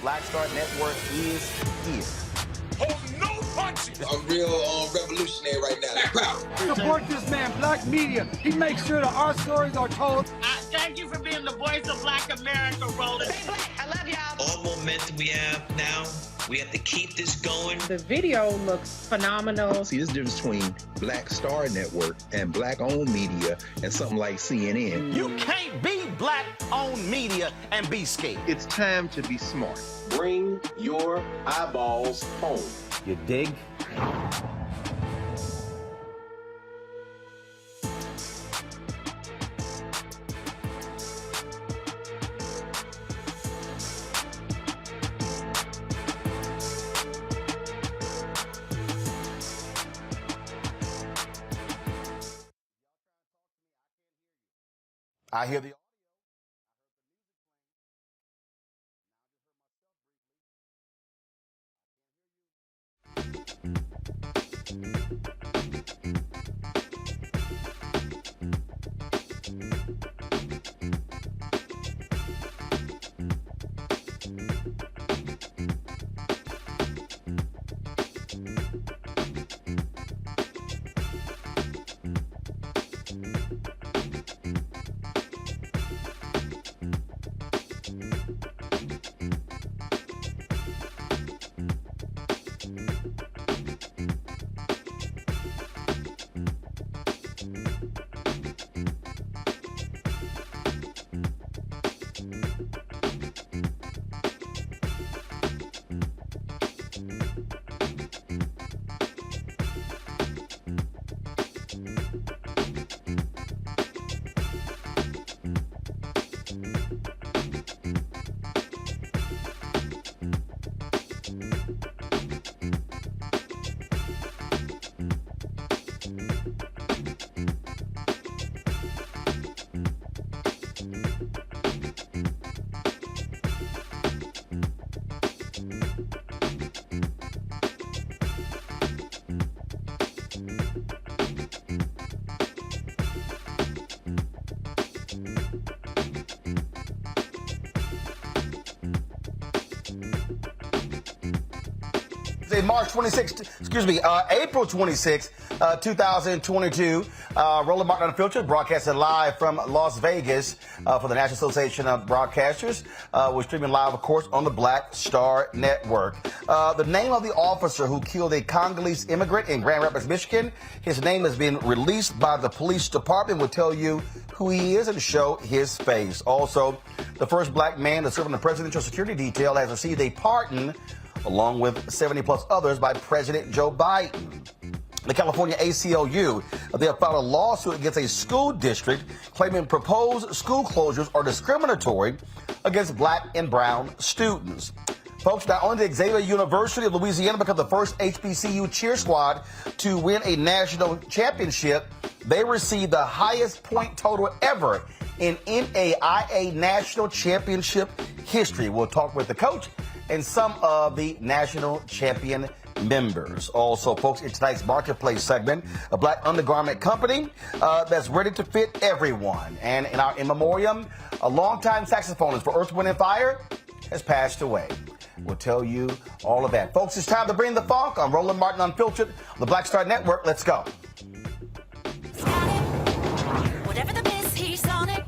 Black Star Network is here. Oh, no punches! I'm real revolutionary right now. Support this man, Black Media. He makes sure that our stories are told. Thank you for being the voice of Black America, Roland. Stay black. I love y'all. All momentum we have now, we have to keep this going. The video looks phenomenal. See, there's a difference between Black Star Network and black-owned media and something like CNN. You can't be black-owned media and be scared. It's time to be smart. Bring your eyeballs home. You dig? I hear the Thursday, April 26, 2022. Roland Martin Unfiltered, broadcasting live from Las Vegas for the National Association of Broadcasters. We're streaming live, of course, on the Black Star Network. The name of the officer who killed a Congolese immigrant in Grand Rapids, Michigan, his name has been released by the police department. We'll tell you who he is and show his face. Also, the first black man to serve on the presidential security detail has received a pardon, along with 70 plus others, by President Joe Biden. The California ACLU, they have filed a lawsuit against a school district claiming proposed school closures are discriminatory against black and brown students. Folks, not only did Xavier University of Louisiana become the first HBCU cheer squad to win a national championship, they received the highest point total ever in NAIA National Championship history. We'll talk with the coach and some of the national champion members. Also, folks, in tonight's Marketplace segment, a black undergarment company that's ready to fit everyone. And in our in memoriam, a longtime saxophonist for Earth, Wind & Fire has passed away. We'll tell you all of that. Folks, it's time to bring the funk on Roland Martin Unfiltered, the Black Star Network. Let's go. Whatever the miss, he's on it.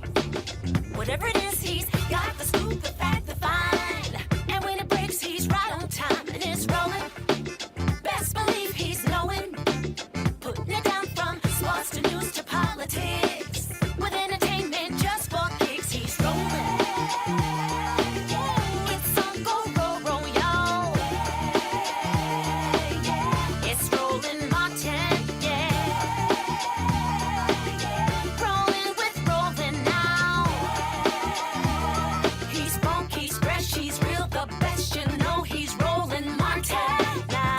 Whatever it is, he's got the scoop, the fact, the find. And when it breaks, he's right on time and it's rolling. Best believe he's knowing. Putting it down from sports to news to politics. With entertainment just for kicks, he's rolling. It's on go, roll, y'all. It's Roland Martin, rolling with Roland now. He's funk, he's fresh, he's real, the best, you know he's Roland Martin now.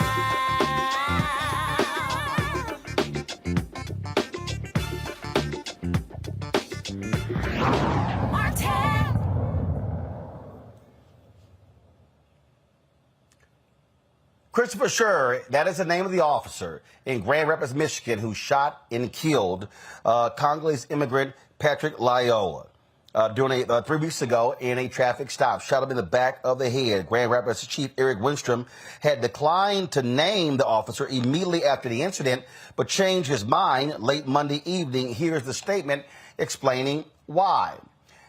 Martin. Christopher Scher, that is the name of the officer in Grand Rapids, Michigan, who shot and killed Congolese immigrant Patrick Lyoya during 3 weeks ago in a traffic stop. Shot him in the back of the head. Grand Rapids Chief Eric Winstrom had declined to name the officer immediately after the incident, but changed his mind late Monday evening. Here's the statement explaining why.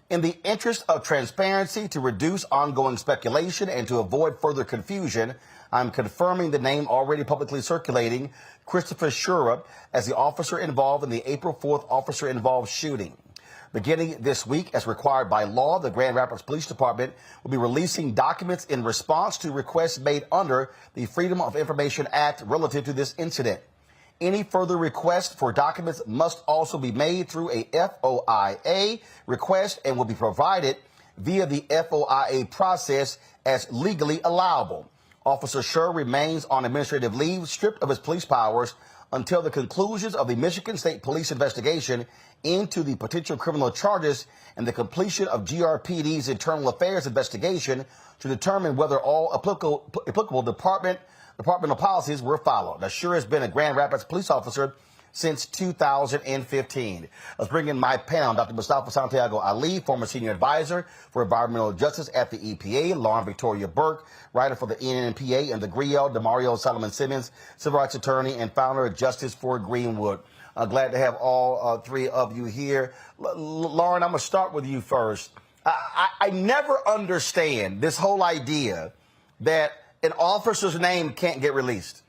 In the interest of transparency, to reduce ongoing speculation and to avoid further confusion, I'm confirming the name already publicly circulating, Christopher Scher, as the officer involved in the April 4th officer-involved shooting. Beginning this week, as required by law, the Grand Rapids Police Department will be releasing documents in response to requests made under the Freedom of Information Act relative to this incident. Any further request for documents must also be made through a FOIA request and will be provided via the FOIA process as legally allowable. Officer Scher remains on administrative leave, stripped of his police powers, until the conclusions of the Michigan State Police investigation into the potential criminal charges and the completion of GRPD's internal affairs investigation to determine whether all applicable departmental policies were followed. Now, Scher has been a Grand Rapids police officer since 2015. Let's bring in my panel, Dr. Mustafa Santiago Ali, former senior advisor for environmental justice at the EPA, Lauren Victoria Burke, writer for the NNPA and the GRIO, Demario Solomon Simmons, civil rights attorney and founder of Justice for Greenwood. Glad to have all three of you here. Lauren, I'm going to start with you first. I never understand this whole idea that an officer's name can't get released.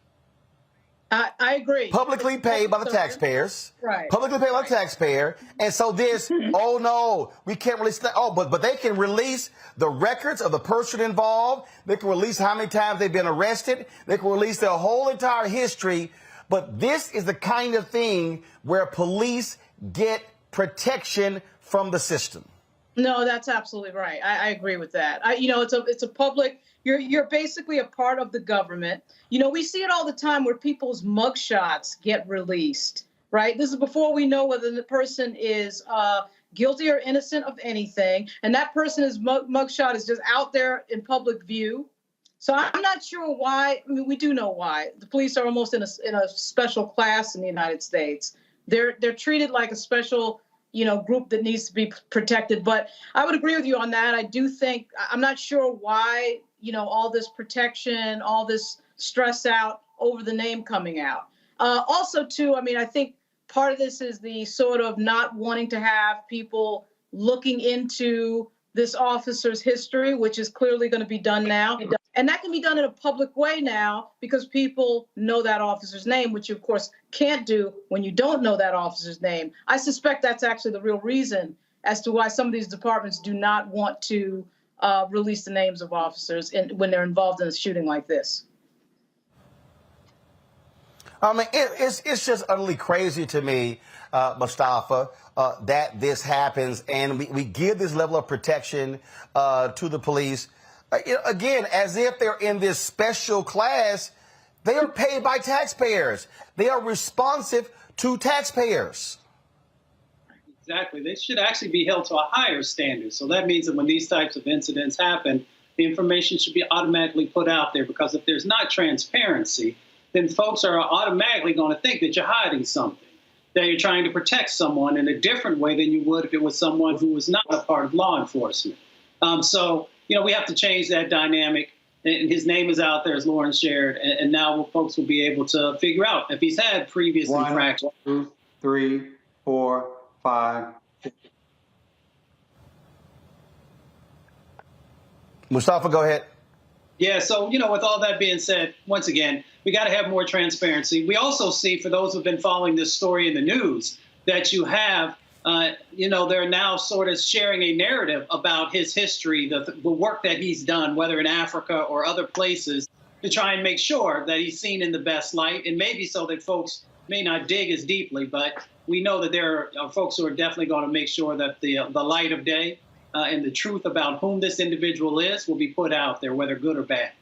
I agree. Publicly paid by the taxpayers. Right. Publicly paid by the taxpayer. And so this, oh no, we can't release that. Oh, but they can release the records of the person involved. They can release how many times they've been arrested. They can release their whole entire history. But this is the kind of thing where police get protection from the system. No, that's absolutely right. I agree with that. It's a public. You're basically a part of the government. We see it all the time where people's mugshots get released, right? This is before we know whether the person is guilty or innocent of anything. And that person's mugshot is just out there in public view. So I'm not sure why. I mean, we do know why. The police are almost in a special class in the United States. They're treated like a special group that needs to be protected. But I would agree with you on that. I do think, I'm not sure why, all this protection, all this stress out over the name coming out. Also, too, I mean, I think part of this is the sort of not wanting to have people looking into this officer's history, which is clearly going to be done now. And that can be done in a public way now because people know that officer's name, which you, of course, can't do when you don't know that officer's name. I suspect that's actually the real reason as to why some of these departments do not want to release the names of officers when they're involved in a shooting like this. I mean, it's just utterly crazy to me, Mustafa, that this happens and we give this level of protection to the police. Again, as if they're in this special class. They are paid by taxpayers. They are responsive to taxpayers. Exactly. They should actually be held to a higher standard. So that means that when these types of incidents happen, the information should be automatically put out there, because if there's not transparency, then folks are automatically going to think that you're hiding something, that you're trying to protect someone in a different way than you would if it was someone who was not a part of law enforcement. So, we have to change that dynamic. And his name is out there, as Lauren shared, and now folks will be able to figure out if he's had previous infractions. 1, 2, 3, 4, 5. Mustafa, go ahead. Yeah, so, with all that being said, once again, we got to have more transparency. We also see, for those who've been following this story in the news, that you have, they're now sort of sharing a narrative about his history, the work that he's done, whether in Africa or other places, to try and make sure that he's seen in the best light, and maybe so that folks may not dig as deeply. But we know that there are folks who are definitely going to make sure that the light of day and the truth about whom this individual is will be put out there, whether good or bad.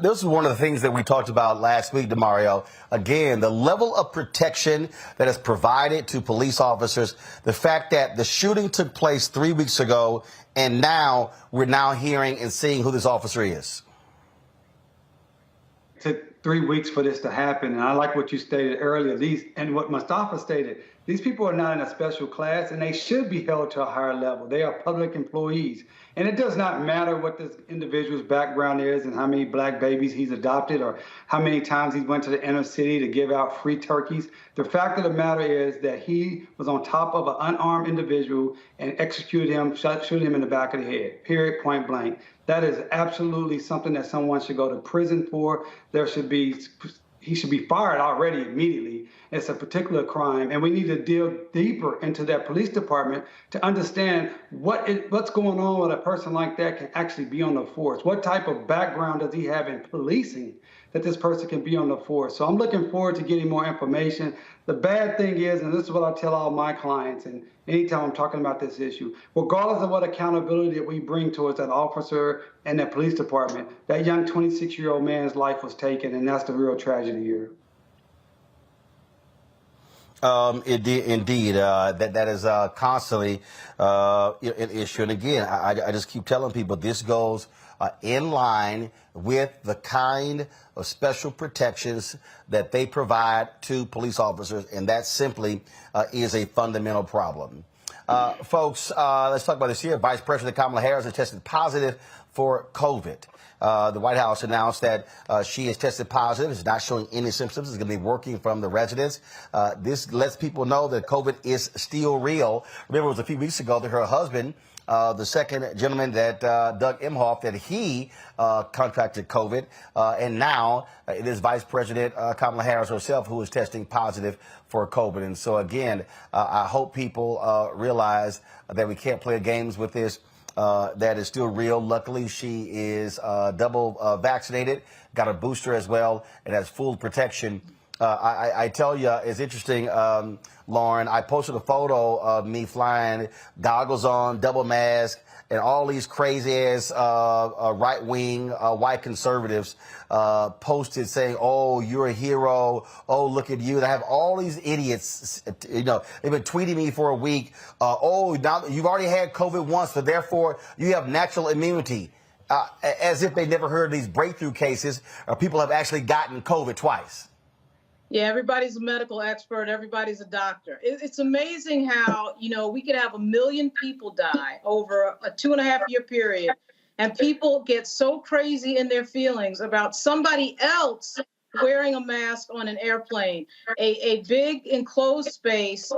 This is one of the things that we talked about last week, DeMario. Again, the level of protection that is provided to police officers, the fact that the shooting took place 3 weeks ago, and now we're now hearing and seeing who this officer is. It took 3 weeks for this to happen, and I like what you stated earlier. And what Mustafa stated, these people are not in a special class, and they should be held to a higher level. They are public employees. And it does not matter what this individual's background is and how many black babies he's adopted or how many times he went to the inner city to give out free turkeys. The fact of the matter is that he was on top of an unarmed individual and executed him, shot him in the back of the head, period, point blank. That is absolutely something that someone should go to prison for. He should be fired already immediately. It's a particular crime, and we need to deal deeper into that police department to understand what's going on with a person like that can actually be on the force. What type of background does he have in policing that this person can be on the force? So I'm looking forward to getting more information. The bad thing is, and this is what I tell all my clients, and anytime I'm talking about this issue, regardless of what accountability that we bring towards that officer and that police department, that young 26-year-old man's life was taken, and that's the real tragedy here. Indeed, that is constantly an issue. And again, I just keep telling people this goes in line with the kind of special protections that they provide to police officers, and that simply is a fundamental problem. Folks, let's talk about this here. Vice President Kamala Harris has tested positive for COVID. The White House announced that she has tested positive. It's not showing any symptoms. It's going to be working from the residence. This lets people know that COVID is still real. Remember, it was a few weeks ago that her husband, the second gentleman that Doug Emhoff, that he contracted COVID. And now it is Vice President Kamala Harris herself who is testing positive for COVID. And so, again, I hope people realize that we can't play games with this. That is still real. Luckily, she is double vaccinated, got a booster as well, and has full protection. I tell you, it's interesting, Lauren. I posted a photo of me flying, goggles on, double mask, and all these crazy-ass right-wing white conservatives posted saying, "Oh, you're a hero. Oh, look at you." And I have all these idiots, they've been tweeting me for a week. "Oh, now you've already had COVID once, so therefore you have natural immunity." As if they never heard of these breakthrough cases or people have actually gotten COVID twice. Yeah, everybody's a medical expert. Everybody's a doctor. It's amazing how, we could have 1 million people die over a 2.5-year period. And people get so crazy in their feelings about somebody else wearing a mask on an airplane, a big enclosed space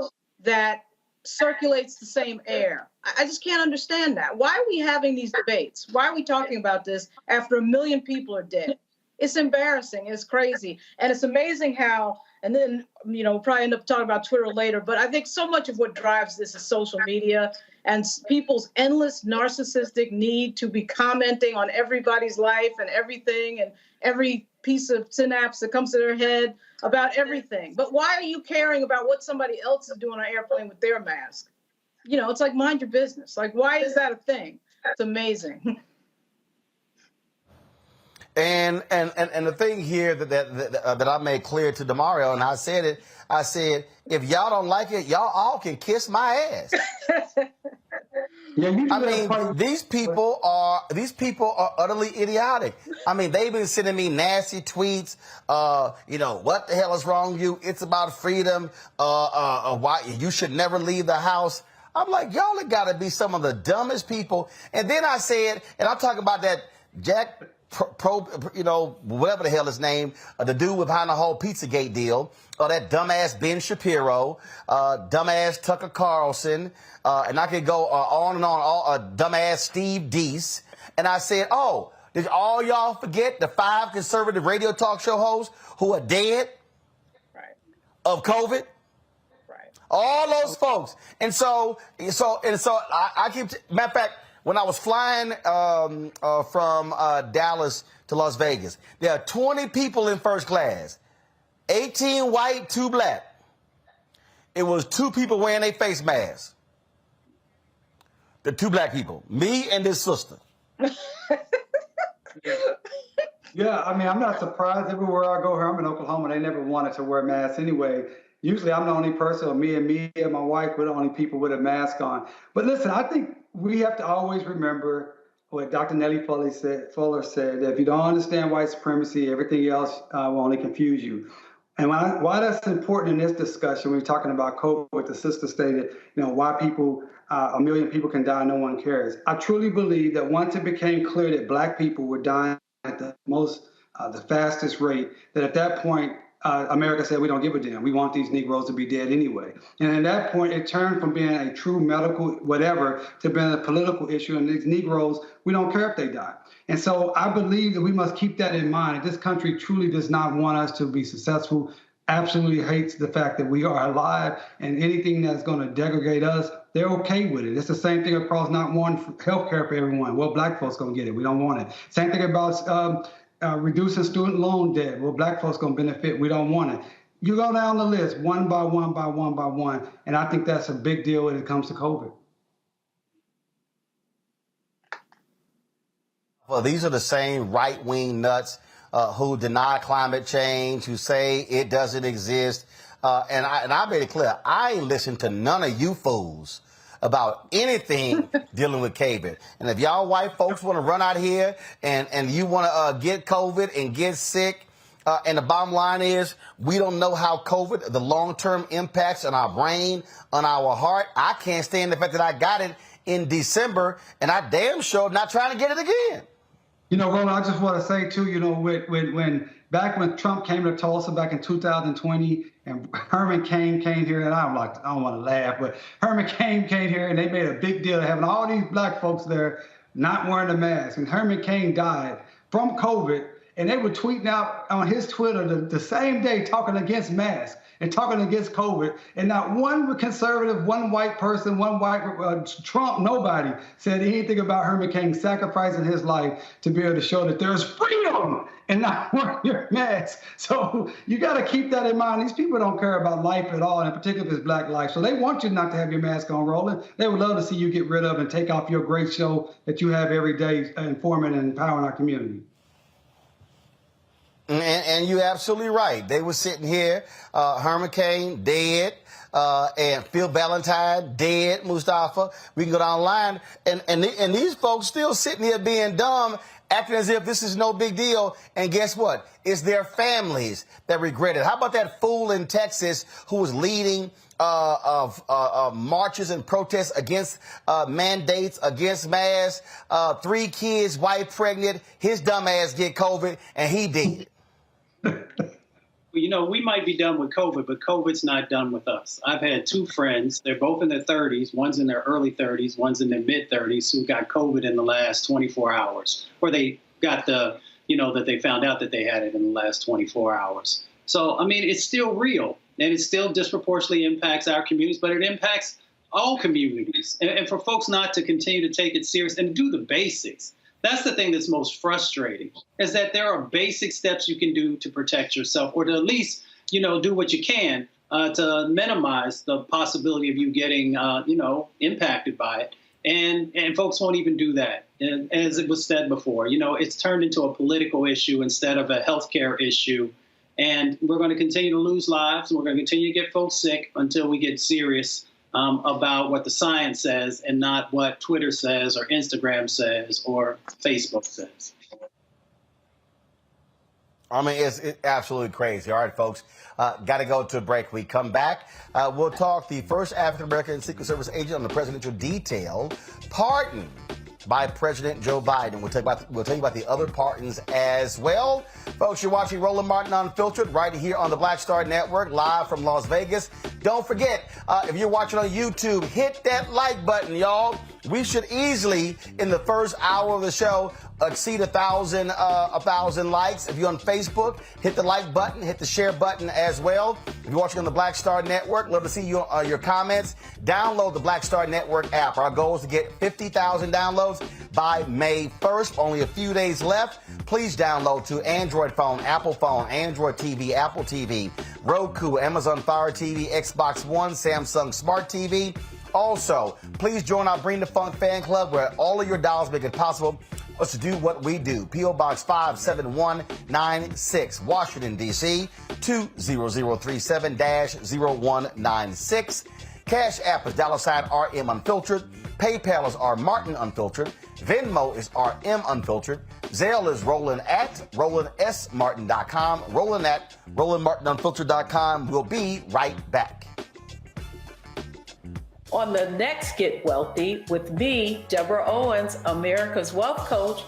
that circulates the same air. I just can't understand that. Why are we having these debates? Why are we talking about this after 1 million people are dead? It's embarrassing. It's crazy. And it's amazing how, and then, we'll probably end up talking about Twitter later, but I think so much of what drives this is social media and people's endless narcissistic need to be commenting on everybody's life and everything and every piece of synapse that comes to their head about everything. But why are you caring about what somebody else is doing on an airplane with their mask? It's like, mind your business. Like, why is that a thing? It's amazing. And the thing here that I made clear to DeMario, and I said, if y'all don't like it, y'all all can kiss my ass. I mean, these people are utterly idiotic. I mean, they've been sending me nasty tweets. What the hell is wrong with you? It's about freedom. Why you should never leave the house. I'm like, y'all have got to be some of the dumbest people. And then I said, and I'm talking about that Jack whatever the hell his name, the dude behind the whole Pizzagate deal, or that dumbass Ben Shapiro, dumbass Tucker Carlson, and I could go on and on, dumbass Steve Deese. And I said, did all y'all forget the 5 conservative radio talk show hosts who are dead of COVID? All those folks. And so I keep, matter of fact, when I was flying from Dallas to Las Vegas, there are 20 people in first class, 18 white, 2 black. It was 2 people wearing a face mask. The 2 black people, me and this sister. Yeah, I mean, I'm not surprised. Everywhere I go here, I'm in Oklahoma, they never wanted to wear masks anyway. Usually I'm the only person, or me and my wife, we're the only people with a mask on. But listen, I think we have to always remember what Dr. Nellie Fuller said, that if you don't understand white supremacy, everything else will only confuse you. And why that's important in this discussion, when we're talking about COVID, the sister stated, why people, 1 million people can die, no one cares. I truly believe that once it became clear that black people were dying at the fastest rate, that at that point, America said, we don't give a damn. We want these Negroes to be dead anyway. And at that point, it turned from being a true medical whatever to being a political issue. And these Negroes, we don't care if they die. And so I believe that we must keep that in mind. This country truly does not want us to be successful, absolutely hates the fact that we are alive, and anything that's going to degrade us, they're okay with it. It's the same thing across not one health care for everyone. Well, black folks going to get it. We don't want it. Same thing about reducing student loan debt. Well, black folks going to benefit. We don't want it. You go down the list one by one by one by one. And I think that's a big deal when it comes to COVID. Well, these are the same right-wing nuts who deny climate change, who say it doesn't exist. And I made it clear, I ain't listened to none of you fools about anything dealing with COVID. And if y'all white folks want to run out here and you want to get COVID and get sick, and the bottom line is we don't know how COVID, the long-term impacts on our brain, on our heart. I can't stand the fact that I got it in December, and I damn sure not trying to get it again. Roland, I just want to say, too, when back when Trump came to Tulsa back in 2020 and Herman Cain came here, and I don't want to laugh, but Herman Cain came here and they made a big deal of having all these black folks there not wearing a mask. And Herman Cain died from COVID, and they were tweeting out on his Twitter the same day talking against masks and talking against COVID. And not one conservative, one white person, one white Trump, nobody said anything about Herman Cain sacrificing his life to be able to show that there's freedom and not wearing your mask. So you got to keep that in mind. These people don't care about life at all, and in particular if it's black life. So they want you not to have your mask on, Roland. They would love to see you get rid of and take off your great show that you have every day informing and empowering our community. And you're absolutely right. They were sitting here, Herman Cain, dead, and Phil Valentine, dead, Mustafa. We can go down the line. And these folks still sitting here being dumb acting as if this is no big deal. And guess what? It's their families that regret it. How about that fool in Texas who was leading marches and protests against mandates, against masks, 3 kids, wife pregnant, his dumb ass get COVID, and he did. You know, we might be done with COVID, but COVID's not done with us. I've had 2 friends. They're both in their 30s. One's in their early 30s. One's in their mid-30s who got COVID in the last 24 hours. Or they got that they found out that they had it in the last 24 hours. So, I mean, it's still real. And it still disproportionately impacts our communities, but it impacts all communities. And for folks not to continue to take it serious and do the basics. That's the thing that's most frustrating, is that there are basic steps you can do to protect yourself, or to at least, do what you can to minimize the possibility of you getting, impacted by it. And folks won't even do that. And as it was said before, it's turned into a political issue instead of a healthcare issue. And we're going to continue to lose lives, and we're going to continue to get folks sick until we get serious about what the science says and not what Twitter says or Instagram says or Facebook says. I mean, it's absolutely crazy. All right, folks, got to go to a break. We come back. We'll talk the first African-American Secret Service agent on the presidential detail, pardoned by President Joe Biden. We'll tell you about the other pardons as well. Folks, you're watching Roland Martin Unfiltered right here on the Black Star Network, live from Las Vegas. Don't forget, if you're watching on YouTube, hit that like button, y'all. We should easily, in the first hour of the show, exceed 1,000 likes. If you're on Facebook, hit the like button, hit the share button as well. If you're watching on the Black Star Network, love to see your comments. Download the Black Star Network app. Our goal is to get 50,000 downloads by May 1st. Only a few days left. Please download to Android phone, Apple phone, Android TV, Apple TV, Roku, Amazon Fire TV, Xbox One, Samsung Smart TV. Also, please join our Bring the Funk fan club, where all of your dollars make it possible us to do what we do. P.O. Box 57196, Washington, D.C., 20037-0196. Cash App is $RM Unfiltered. PayPal is R Martin Unfiltered. Venmo is RM Unfiltered. Zelle is Roland at RolandSMartin.com. Roland at RolandMartinUnfiltered.com. We'll be right back. On the next Get Wealthy with me, Deborah Owens, America's Wealth Coach,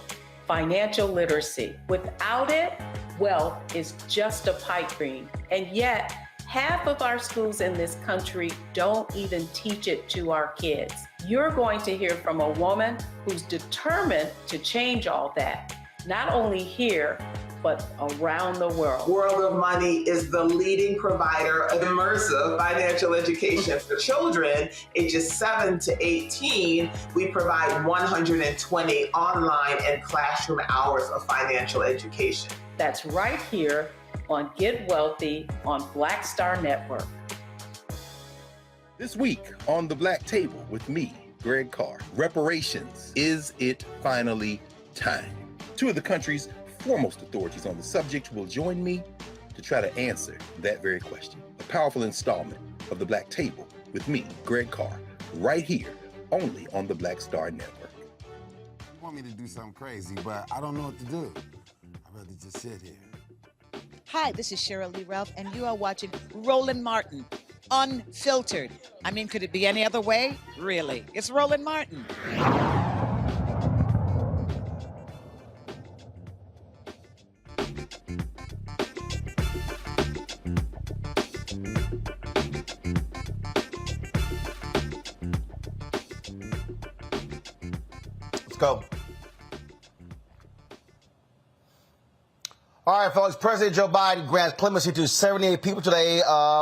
financial literacy. Without it, wealth is just a pipe dream. And yet, half of our schools in this country don't even teach it to our kids. You're going to hear from a woman who's determined to change all that, not only here, but around the world. World of Money is the leading provider of immersive financial education for children ages 7 to 18. We provide 120 online and classroom hours of financial education. That's right here on Get Wealthy on Black Star Network. This week on The Black Table with me, Greg Carr, reparations. Is it finally time? 2 of the country's foremost authorities on the subject will join me to try to answer that very question. A powerful installment of The Black Table with me, Greg Carr, right here, only on the Black Star Network. You want me to do something crazy, but I don't know what to do. I'd rather just sit here. Hi, this is Cheryl Lee Ralph, and you are watching Roland Martin Unfiltered. I mean, could it be any other way? Really? It's Roland Martin. Let's go. All right, folks. President Joe Biden grants clemency to 78 people today,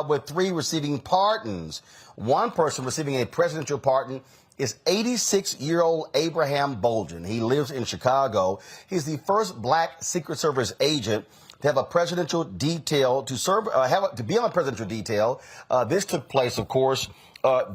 with 3 receiving pardons. One person receiving a presidential pardon is 86-year-old Abraham Bolden. He lives in Chicago. He's the first black Secret Service agent to have a presidential detail to serve, to be on a presidential detail. This took place, of course,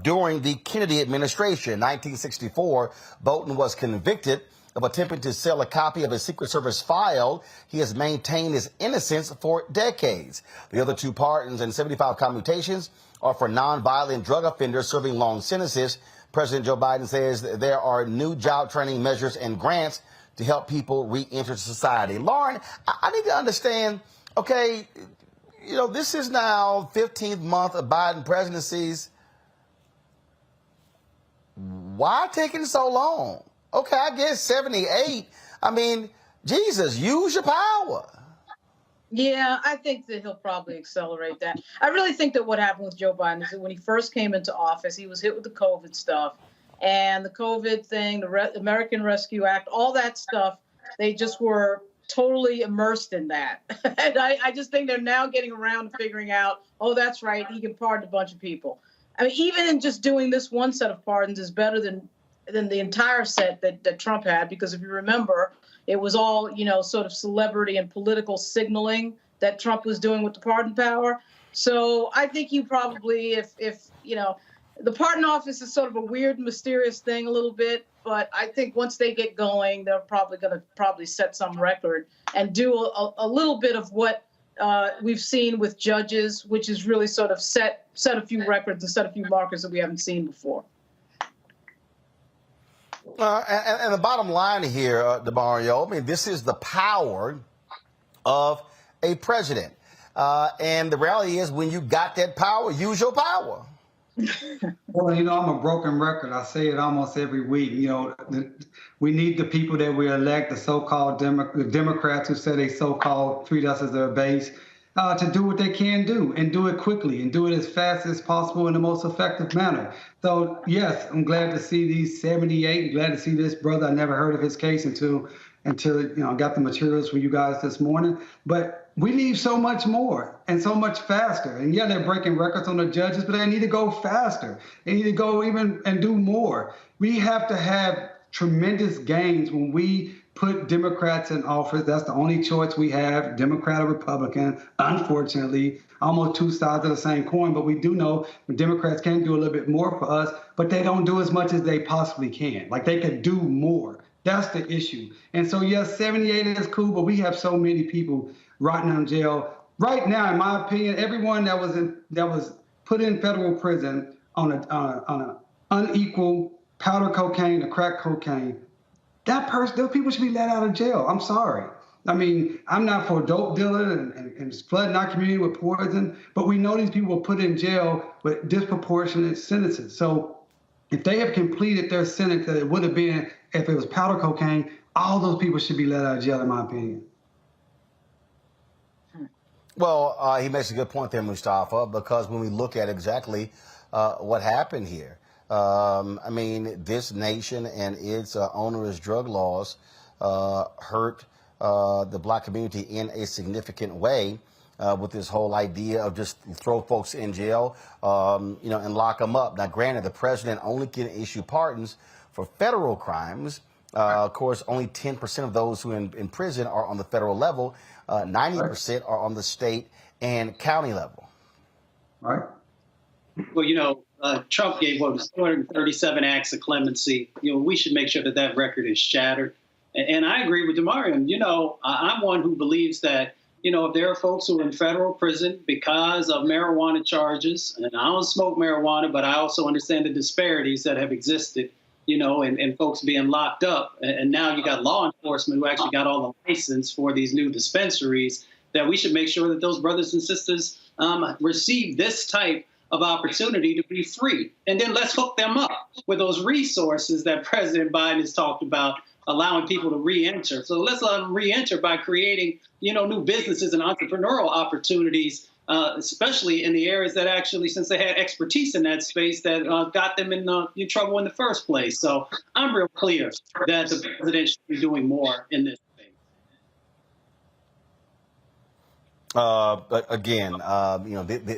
during the Kennedy administration. In 1964, Bolden was convicted of attempting to sell a copy of a Secret Service file. He has maintained his innocence for decades. The other 2 pardons and 75 commutations are for nonviolent drug offenders serving long sentences. President Joe Biden says there are new job training measures and grants to help people re-enter society. Lauren, I need to understand, okay, this is now 15th month of Biden presidencies. Why taking so long? Okay, I guess 78. I mean, Jesus, use your power. Yeah, I think that he'll probably accelerate that. I really think that what happened with Joe Biden is that when he first came into office, he was hit with the COVID stuff. And the COVID thing, the American Rescue Act, all that stuff, they just were totally immersed in that. And I just think they're now getting around to figuring out, oh, that's right, he can pardon a bunch of people. I mean, even in just doing this one set of pardons is better than the entire set that Trump had, because if you remember, it was all, sort of celebrity and political signaling that Trump was doing with the pardon power. So I think you probably, if the pardon office is sort of a weird, mysterious thing a little bit, but I think once they get going, they're probably going to set some record and do a little bit of what we've seen with judges, which is really sort of set a few records and set a few markers that we haven't seen before. And the bottom line here, DeMario, I mean, this is the power of a president. And the reality is, when you got that power, use your power. Well, I'm a broken record. I say it almost every week. We need the people that we elect, the so-called Democrats who say they so-called treat us as their base, to do what they can do and do it quickly and do it as fast as possible in the most effective manner. So, yes, I'm glad to see these 78. Glad to see this brother. I never heard of his case until I got the materials for you guys this morning. But we need so much more and so much faster. And yeah, they're breaking records on the judges, but they need to go faster. They need to go even and do more. We have to have tremendous gains when we put Democrats in office. That's the only choice we have, Democrat or Republican. Unfortunately, almost two sides of the same coin, but we do know the Democrats can do a little bit more for us, but they don't do as much as they possibly can. Like, they could do more. That's the issue. And so, yes, 78 is cool, but we have so many people rotting in jail. Right now, in my opinion, everyone that was put in federal prison on an unequal powder cocaine or crack cocaine, those people should be let out of jail. I'm sorry. I mean, I'm not for dope dealer and flooding our community with poison, but we know these people were put in jail with disproportionate sentences. So if they have completed their sentence that it would have been if it was powder cocaine, all those people should be let out of jail, in my opinion. Well, he makes a good point there, Mustafa, because when we look at exactly what happened here, I mean, this nation and its onerous drug laws hurt the black community in a significant way with this whole idea of just throw folks in jail, and lock them up. Now, granted, the president only can issue pardons for federal crimes. Of course, only 10% of those who are in prison are on the federal level. 90% are on the state and county level. Right. Well, Trump gave 237 acts of clemency. We should make sure that record is shattered. And I agree with DeMario. I'm one who believes that, if there are folks who are in federal prison because of marijuana charges, and I don't smoke marijuana, but I also understand the disparities that have existed, and folks being locked up. And now you got law enforcement who actually got all the license for these new dispensaries, that we should make sure that those brothers and sisters receive this type of opportunity to be free. And then let's hook them up with those resources that President Biden has talked about, allowing people to re-enter. So let's let them re-enter by creating, new businesses and entrepreneurial opportunities, especially in the areas that actually, since they had expertise in that space, that got them in trouble in the first place. So I'm real clear that the president should be doing more in this. Again,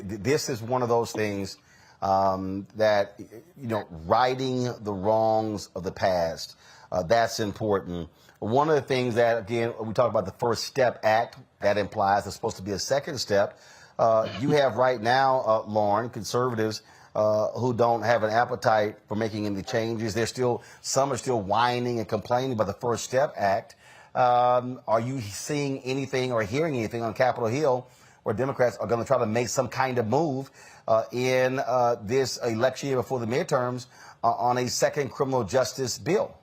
this is one of those things that, righting the wrongs of the past, that's important. One of the things that, again, we talk about the First Step Act, that implies there's supposed to be a second step. You have right now, Lauren, conservatives who don't have an appetite for making any changes. Some are still whining and complaining about the First Step Act. Are you seeing anything or hearing anything on Capitol Hill where Democrats are going to try to make some kind of move in this election year before the midterms on a second criminal justice bill?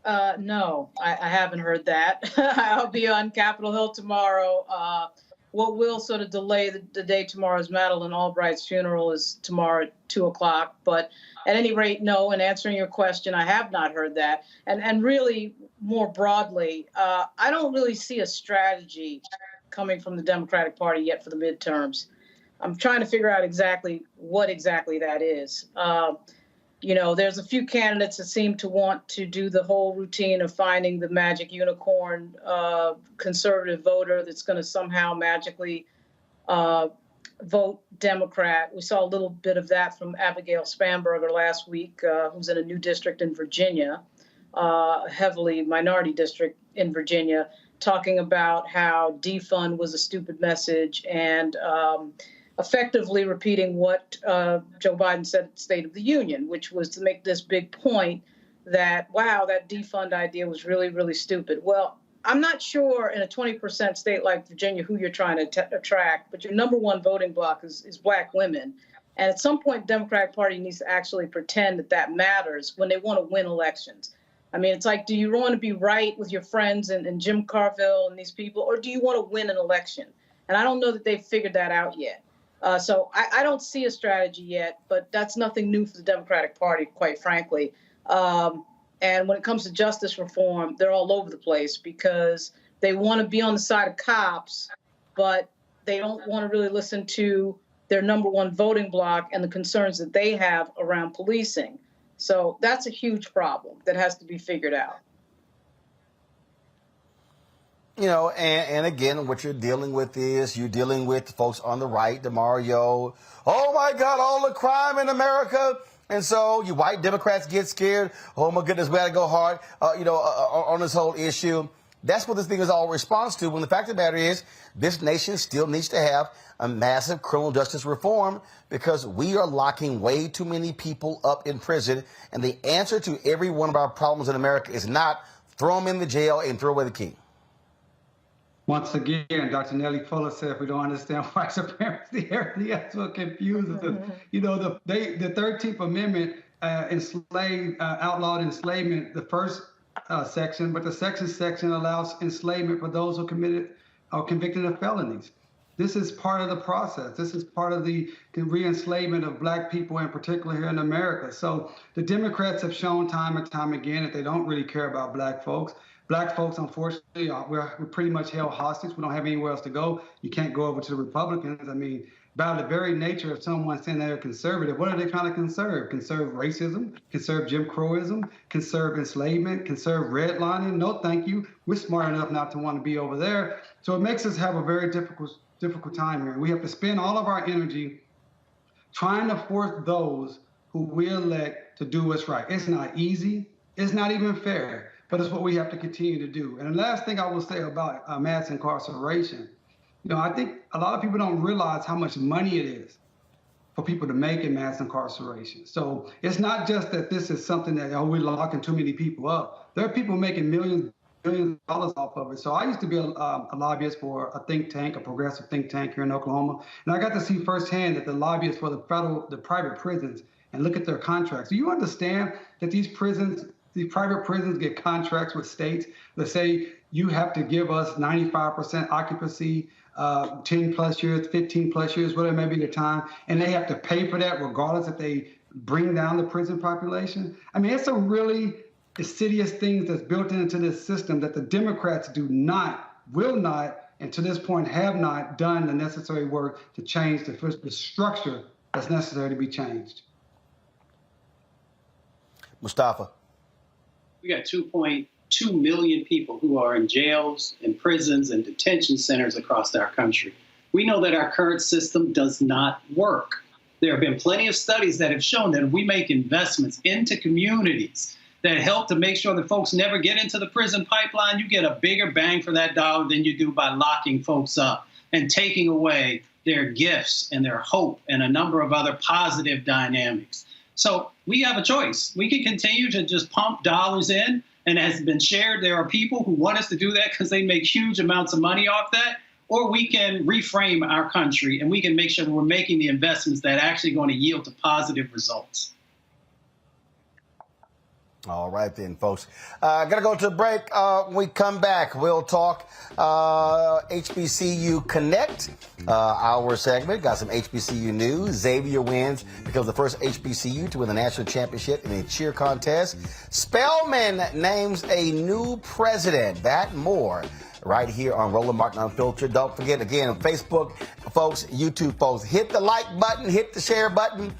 No, I haven't heard that. I'll be on Capitol Hill tomorrow. What will sort of delay the day tomorrow is Nat'l and Albright's funeral is tomorrow at 2:00. But at any rate, no, in answering your question, I have not heard that. And really, more broadly, I don't really see a strategy coming from the Democratic Party yet for the midterms. I'm trying to figure out what exactly that is. There's a few candidates that seem to want to do the whole routine of finding the magic unicorn conservative voter that's going to somehow magically vote Democrat. We saw a little bit of that from Abigail Spanberger last week, who's in a new district in Virginia, a heavily minority district in Virginia, talking about how defund was a stupid message and effectively repeating what Joe Biden said at the State of the Union, which was to make this big point that, wow, that defund idea was really, really stupid. Well, I'm not sure in a 20% state like Virginia who you're trying to attract, but your number one voting bloc is Black women. And at some point, the Democratic Party needs to actually pretend that matters when they want to win elections. I mean, it's like, do you want to be right with your friends and Jim Carville and these people, or do you want to win an election? And I don't know that they've figured that out yet. So I don't see a strategy yet, but that's nothing new for the Democratic Party, quite frankly. And when it comes to justice reform, they're all over the place because they want to be on the side of cops, but they don't want to really listen to their number one voting bloc and the concerns that they have around policing. So that's a huge problem that has to be figured out. And again, what you're dealing with is you're dealing with folks on the right, DeMario. Oh, my God, all the crime in America. And so you white Democrats get scared. Oh, my goodness, we got to go hard, on this whole issue. That's what this thing is all response to, when the fact of the matter is this nation still needs to have a massive criminal justice reform because we are locking way too many people up in prison. And the answer to every one of our problems in America is not throw them in the jail and throw away the key. Once again, Dr. Nellie Fuller said, if we don't understand white supremacy, everything else will confuse us. The 13th Amendment outlawed enslavement, the first section, but the second section allows enslavement for those who committed or convicted of felonies. This is part of the process. This is part of the re-enslavement of Black people, in particular here in America. So the Democrats have shown time and time again that they don't really care about Black folks. Black folks, unfortunately, we're pretty much held hostage. We don't have anywhere else to go. You can't go over to the Republicans. I mean, by the very nature of someone saying they're conservative, what are they trying to conserve? Conserve racism, conserve Jim Crowism, conserve enslavement, conserve redlining. No, thank you. We're smart enough not to want to be over there. So it makes us have a very difficult time here. We have to spend all of our energy trying to force those who we elect to do what's right. It's not easy. It's not even fair. But it's what we have to continue to do. And the last thing I will say about mass incarceration, I think a lot of people don't realize how much money it is for people to make in mass incarceration. So it's not just that this is something that, we're locking too many people up. There are people making millions of dollars off of it. So I used to be a lobbyist for a think tank, a progressive think tank here in Oklahoma. And I got to see firsthand that the lobbyists for the private prisons and look at their contracts. Do you understand that these private prisons get contracts with states that say you have to give us 95% occupancy, 10 plus years, 15 plus years, whatever may be the time, and they have to pay for that regardless if they bring down the prison population? I mean, it's some really insidious things that's built into this system that the Democrats will not, and to this point have not done the necessary work to change the structure that's necessary to be changed. Mustafa. We got 2.2 million people who are in jails and prisons and detention centers across our country. We know that our current system does not work. There have been plenty of studies that have shown that if we make investments into communities that help to make sure that folks never get into the prison pipeline, you get a bigger bang for that dollar than you do by locking folks up and taking away their gifts and their hope and a number of other positive dynamics. So we have a choice. We can continue to just pump dollars in, and as has been shared, there are people who want us to do that because they make huge amounts of money off that, or we can reframe our country and we can make sure that we're making the investments that are actually going to yield to positive results. All right then, folks. Gonna go to a break. When we come back, we'll talk HBCU Connect, our segment. Got some HBCU news. Xavier becomes the first HBCU to win the national championship in a cheer contest. Spelman names a new president. That and more right here on Roland Martin Unfiltered. Don't forget, again, Facebook folks, YouTube folks, hit the like button, hit the share button.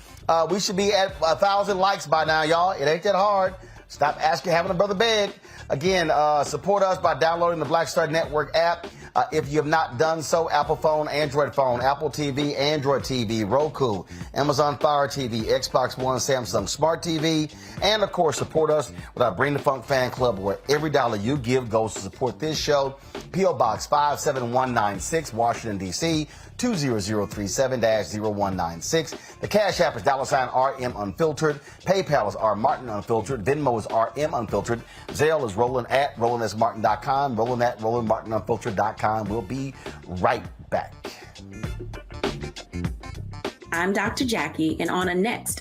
We should be at 1,000 likes by now, y'all. It ain't that hard. Stop asking, having a brother beg. Again, support us by downloading the Black Star Network app. If you have not done so, Apple phone, Android phone, Apple TV, Android TV, Roku, Amazon Fire TV, Xbox One, Samsung Smart TV, and of course, support us with our Bring the Funk fan club, where every dollar you give goes to support this show. P.O. Box 57196, Washington, D.C., 20037-0196. The Cash App is $RM Unfiltered. PayPal is R Martin Unfiltered. Venmo is RM Unfiltered. Zelle is Roland at RolandSMartin.com. Roland at RolandMartinUnfiltered.com. We'll be right back. I'm Dr. Jackie, and on A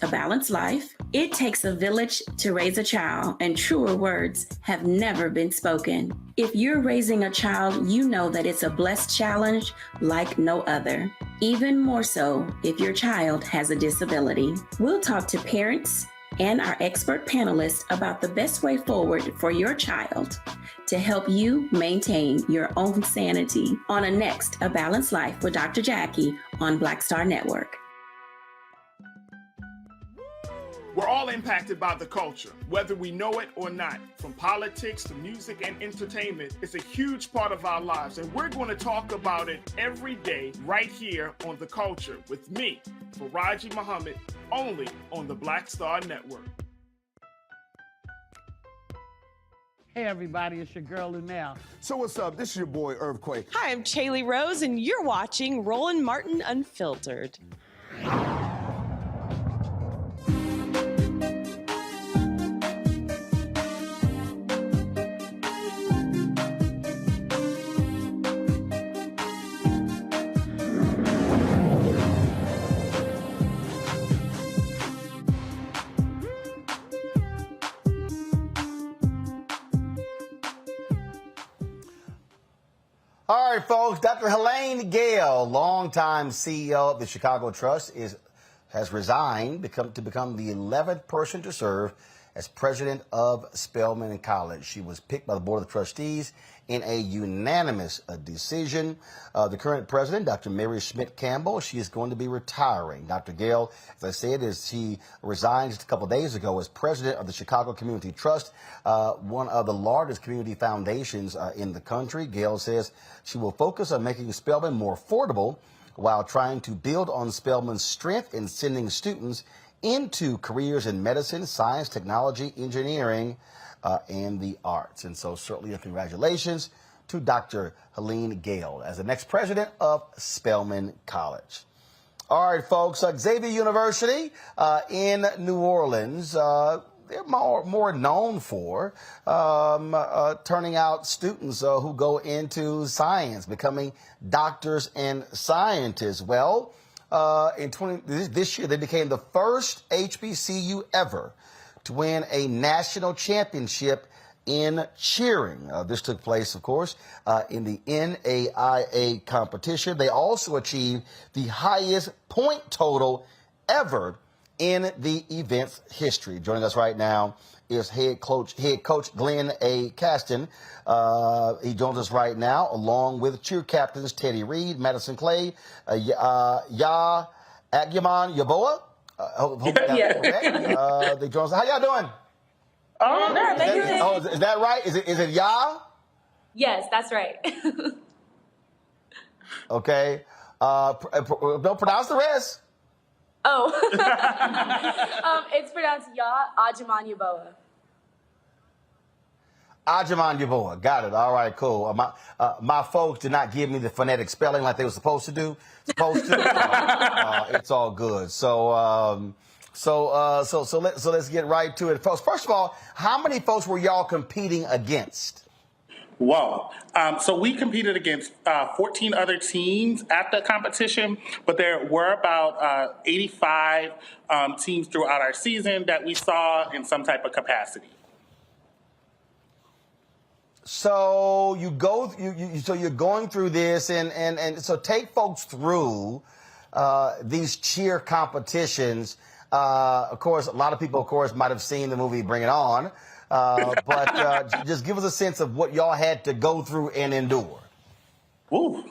Balanced Life, it takes a village to raise a child, and truer words have never been spoken. If you're raising a child, you know that it's a blessed challenge like no other. Even more so if your child has a disability. We'll talk to parents and our expert panelists about the best way forward for your child to help you maintain your own sanity on A Balanced Life with Dr. Jackie on Black Star Network. We're all impacted by the culture, whether we know it or not. From politics to music and entertainment, it's a huge part of our lives, and we're going to talk about it every day right here on The Culture with me, Faraji Muhammad, only on the Black Star Network. Hey everybody, it's your girl Nat'l. So what's up? This is your boy Earthquake. Hi, I'm Chaley Rose, and you're watching Roland Martin Unfiltered. All right, folks. Dr. Helene Gayle, longtime CEO of the Chicago Trust, has resigned to become the 11th person to serve as president of Spelman College. She was picked by the Board of Trustees in a unanimous decision. The current president, Dr. Mary Schmidt Campbell, she is going to be retiring. Dr. Gayle, as I said, she resigned just a couple of days ago as president of the Chicago Community Trust, one of the largest community foundations in the country. Gayle says she will focus on making Spelman more affordable while trying to build on Spelman's strength in sending students into careers in medicine, science, technology, engineering, and the arts. And so certainly a congratulations to Dr. Helene Gayle as the next president of Spelman College. All right, folks, Xavier University in New Orleans, they're more known for turning out students who go into science, becoming doctors and scientists. Well, this year, they became the first HBCU ever to win a national championship in cheering. This took place, of course, in the NAIA competition. They also achieved the highest point total ever in the event's history. Joining us right now is head coach Glenn A. Caston. He joins us right now, along with cheer captains Teddy Reed, Madison Clay, Agyaman Yaboa. They join us. How y'all doing? Is that right? Is it Ya? Yes, that's right. Okay. Don't pronounce the rest. Oh. It's pronounced Ya Agyaman Yaboa. Agyaman Yaboa. Got it. All right, cool. My folks did not give me the phonetic spelling like they were supposed to do. It's all good. So let's get right to it. First of all, how many folks were y'all competing against? Whoa. So we competed against 14 other teams at the competition, but there were about 85 teams throughout our season that we saw in some type of capacity. So so you're going through this, and so take folks through these cheer competitions. Of course, a lot of people, of course, might have seen the movie Bring It On, but just give us a sense of what y'all had to go through and endure. Ooh,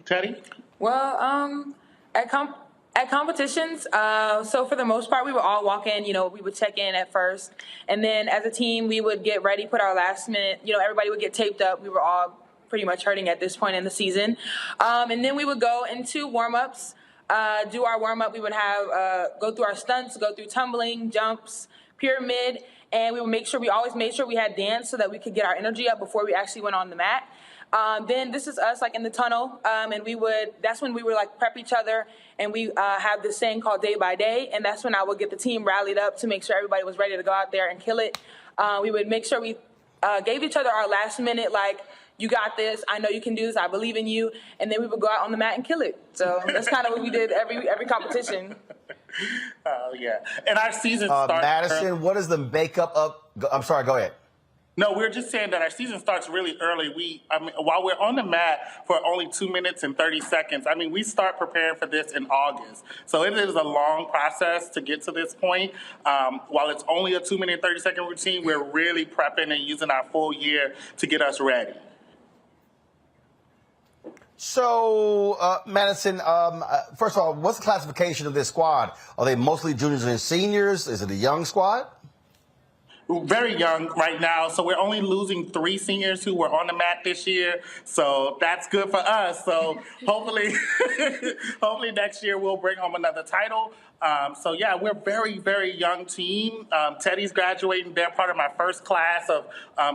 Teddy? Well, at competitions, so for the most part, we would all walk in, we would check in at first. And then as a team, we would get ready, put our last minute, everybody would get taped up. We were all pretty much hurting at this point in the season. And then we would go into warm-ups, do our warm-up. We would have, go through our stunts, go through tumbling, jumps, pyramid. And we always made sure we had dance so that we could get our energy up before we actually went on the mat. Then this is us like in the tunnel, and that's when we would like prep each other, and we have this saying called day by day, and that's when I would get the team rallied up to make sure everybody was ready to go out there and kill it. We would make sure we gave each other our last minute, like, you got this, I know you can do this, I believe in you, and then we would go out on the mat and kill it. So that's kind of what we did every competition. Oh, yeah. And our season starts... Madison, what is the makeup of... I'm sorry, go ahead. No, we were just saying that our season starts really early. While we're on the mat for only 2 minutes and 30 seconds, we start preparing for this in August. So it is a long process to get to this point. While it's only a 2 minute, 30-second routine, we're really prepping and using our full year to get us ready. So, Madison, first of all, what's the classification of this squad? Are they mostly juniors and seniors? Is it a young squad? Very young right now, so we're only losing 3 seniors who were on the mat this year, so that's good for us. So hopefully next year we'll bring home another title. So yeah, we're a very, very young team. Teddy's graduating. They're part of my first class of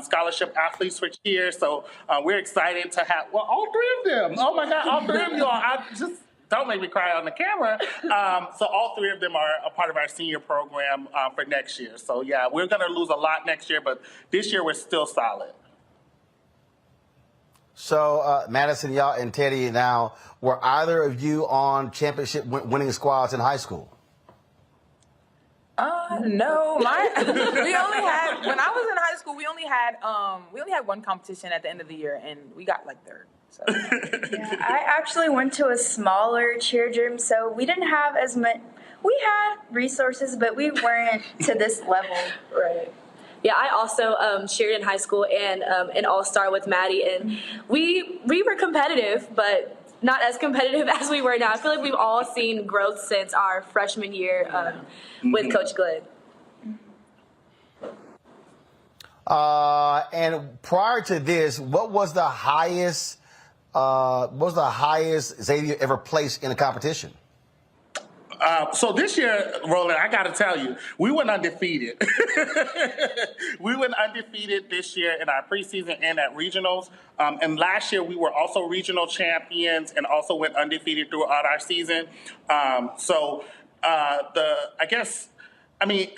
scholarship athletes for cheer, so we're excited to have, all 3 of them. Oh my God, all 3 of y'all. Don't make me cry on the camera. So all 3 of them are a part of our senior program for next year. So yeah, we're going to lose a lot next year, but this year we're still solid. So Madison, y'all, and Teddy, now, were either of you on championship winning squads in high school? No, when I was in high school, we only had 1 competition at the end of the year, and we got like 3rd. So. Yeah, I actually went to a smaller cheer gym, so we didn't have as much. We had resources, but we weren't to this level. Right. Yeah, I also cheered in high school and an all-star with Maddie, and we were competitive, but not as competitive as we were now. I feel like we've all seen growth since our freshman year with Coach Glenn. And prior to this, what was the highest Xavier ever placed in a competition? So this year, Roland, I got to tell you, we went undefeated. We went undefeated this year in our preseason and at regionals. And last year, we were also regional champions and also went undefeated throughout our season.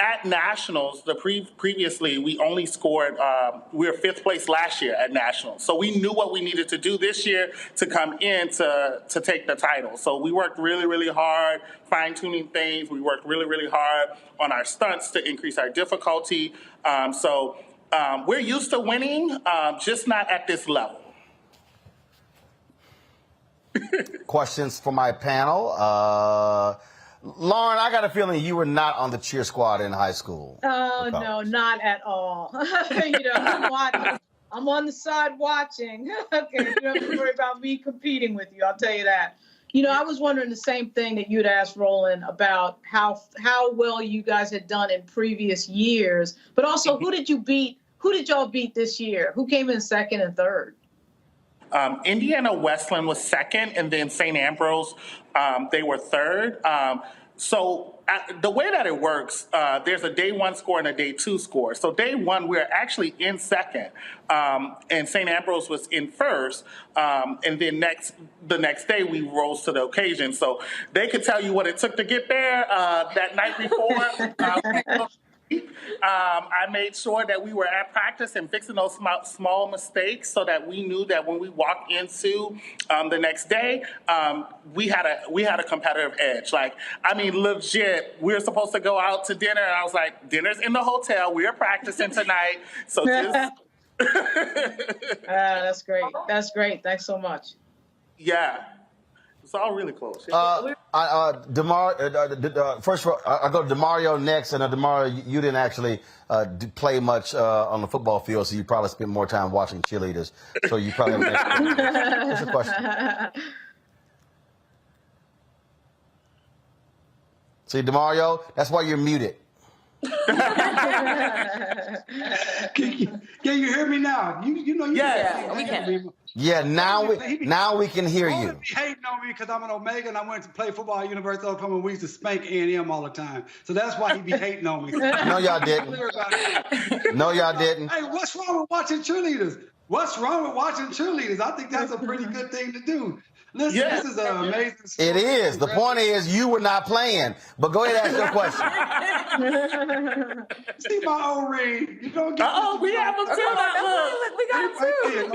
At nationals, previously we only scored. We were 5th place last year at nationals, so we knew what we needed to do this year to come in to take the title. So we worked really, really hard, fine-tuning things. We worked really, really hard on our stunts to increase our difficulty. We're used to winning, just not at this level. Questions for my panel. Lauren, I got a feeling you were not on the cheer squad in high school. Oh, no, not at all. I'm on the side watching. Okay, you don't have to worry about me competing with you, I'll tell you that. I was wondering the same thing that you'd asked Roland about how well you guys had done in previous years, but also who did y'all beat this year? Who came in 2nd and 3rd? Indiana Westland was 2nd, and then St. Ambrose, they were 3rd. So the way that it works, there's a day 1 score and a day 2 score. So day 1, we were actually in 2nd, and St. Ambrose was in 1st. And then the next day, we rose to the occasion. So they could tell you what it took to get there that night before. I made sure that we were at practice and fixing those small mistakes so that we knew that when we walked into the next day, we had a competitive edge. Legit, we were supposed to go out to dinner, and I was like, dinner's in the hotel. We are practicing tonight, so just That's great. That's great. Thanks so much. Yeah. It's all really close. First of all, I go to DeMario next, and DeMario, you didn't actually play much on the football field, so you probably spent more time watching cheerleaders. So you probably have what's the question? See, DeMario, that's why you're muted. Can you hear me now? You know. Yeah, we can. Yeah, now we can hear you. Roland be hating on me because I'm an Omega and I went to play football at University of Oklahoma. We used to spank A&M all the time, so that's why he be hating on me. No, y'all didn't. No, y'all didn't. Hey, what's wrong with watching cheerleaders? What's wrong with watching cheerleaders? I think that's a pretty good thing to do. Listen, This is an amazing story. It is. The point is you were not playing. But go ahead and ask your question. See my old ring. You don't get we have them too. Look, we got him too.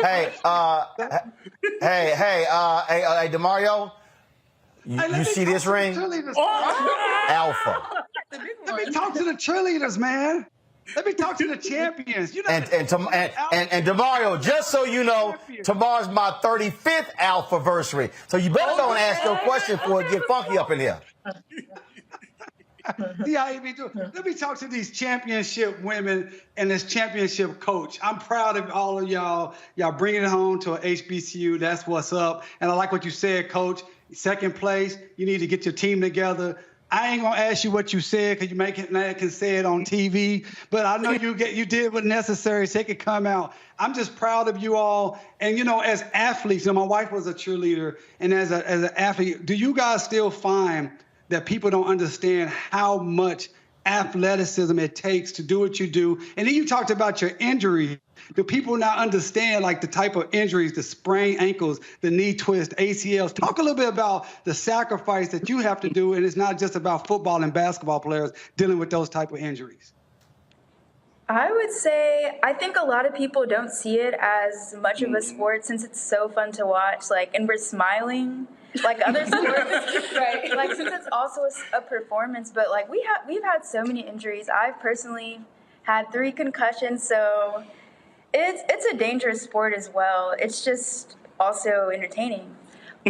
Hey, DeMario, you see this ring? Alpha. Let me talk to the cheerleaders, man. Let me talk to the champions. You know, and DeMario, just so you know, tomorrow's my 35th alpha-versary. So you better go and ask your question before it get funky up in here. See how he be doing. Let me talk to these championship women and this championship coach. I'm proud of all of y'all. Y'all bringing it home to an HBCU. That's what's up. And I like what you said, Coach. Second place, you need to get your team together. I ain't gonna ask you what you said because you can say it on TV, but I know you did what's necessary so it could come out. I'm just proud of you all. And as athletes, my wife was a cheerleader, and as an athlete, do you guys still find that people don't understand how much athleticism it takes to do what you do? And then you talked about your injury. Do people not understand the type of injuries, the sprained ankles, the knee twist, ACLs? Talk a little bit about the sacrifice that you have to do, and it's not just about football and basketball players dealing with those type of injuries. I would say I think a lot of people don't see it as much of a sport since it's so fun to watch, and we're smiling like other sports, right? Since it's also a performance, but we've had so many injuries. I've personally had 3 concussions, so it's a dangerous sport as well. It's just also entertaining.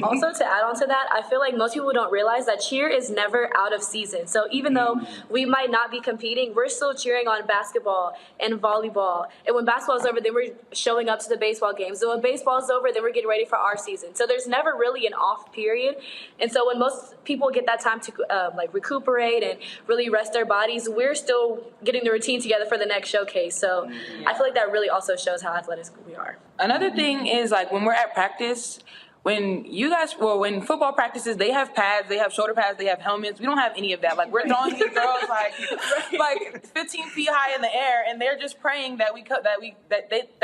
Also, to add on to that, I feel like most people don't realize that cheer is never out of season. So even though we might not be competing, we're still cheering on basketball and volleyball. And when basketball's over, then we're showing up to the baseball games. So when baseball's over, then we're getting ready for our season. So there's never really an off period. And so when most people get that time to recuperate and really rest their bodies, we're still getting the routine together for the next showcase. So I feel like that really also shows how athletic we are. Another thing is when we're at practice, when football practices, they have pads, they have shoulder pads, they have helmets. We don't have any of that. We're throwing these girls 15 feet high in the air, and they're just praying that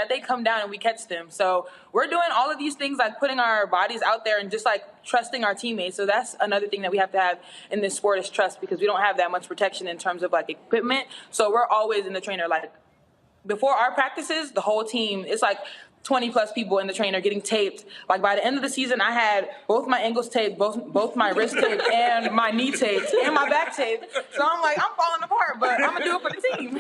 they come down and we catch them. So we're doing all of these things, putting our bodies out there and just trusting our teammates. So that's another thing that we have to have in this sport is trust, because we don't have that much protection in terms of equipment. So we're always in the trainer. Before our practices, the whole team, it's 20 plus people in the trainer getting taped. By the end of the season, I had both my ankles taped, both my wrist taped, and my knee taped, and my back taped. So I'm I'm falling apart, but I'm gonna do it for the team.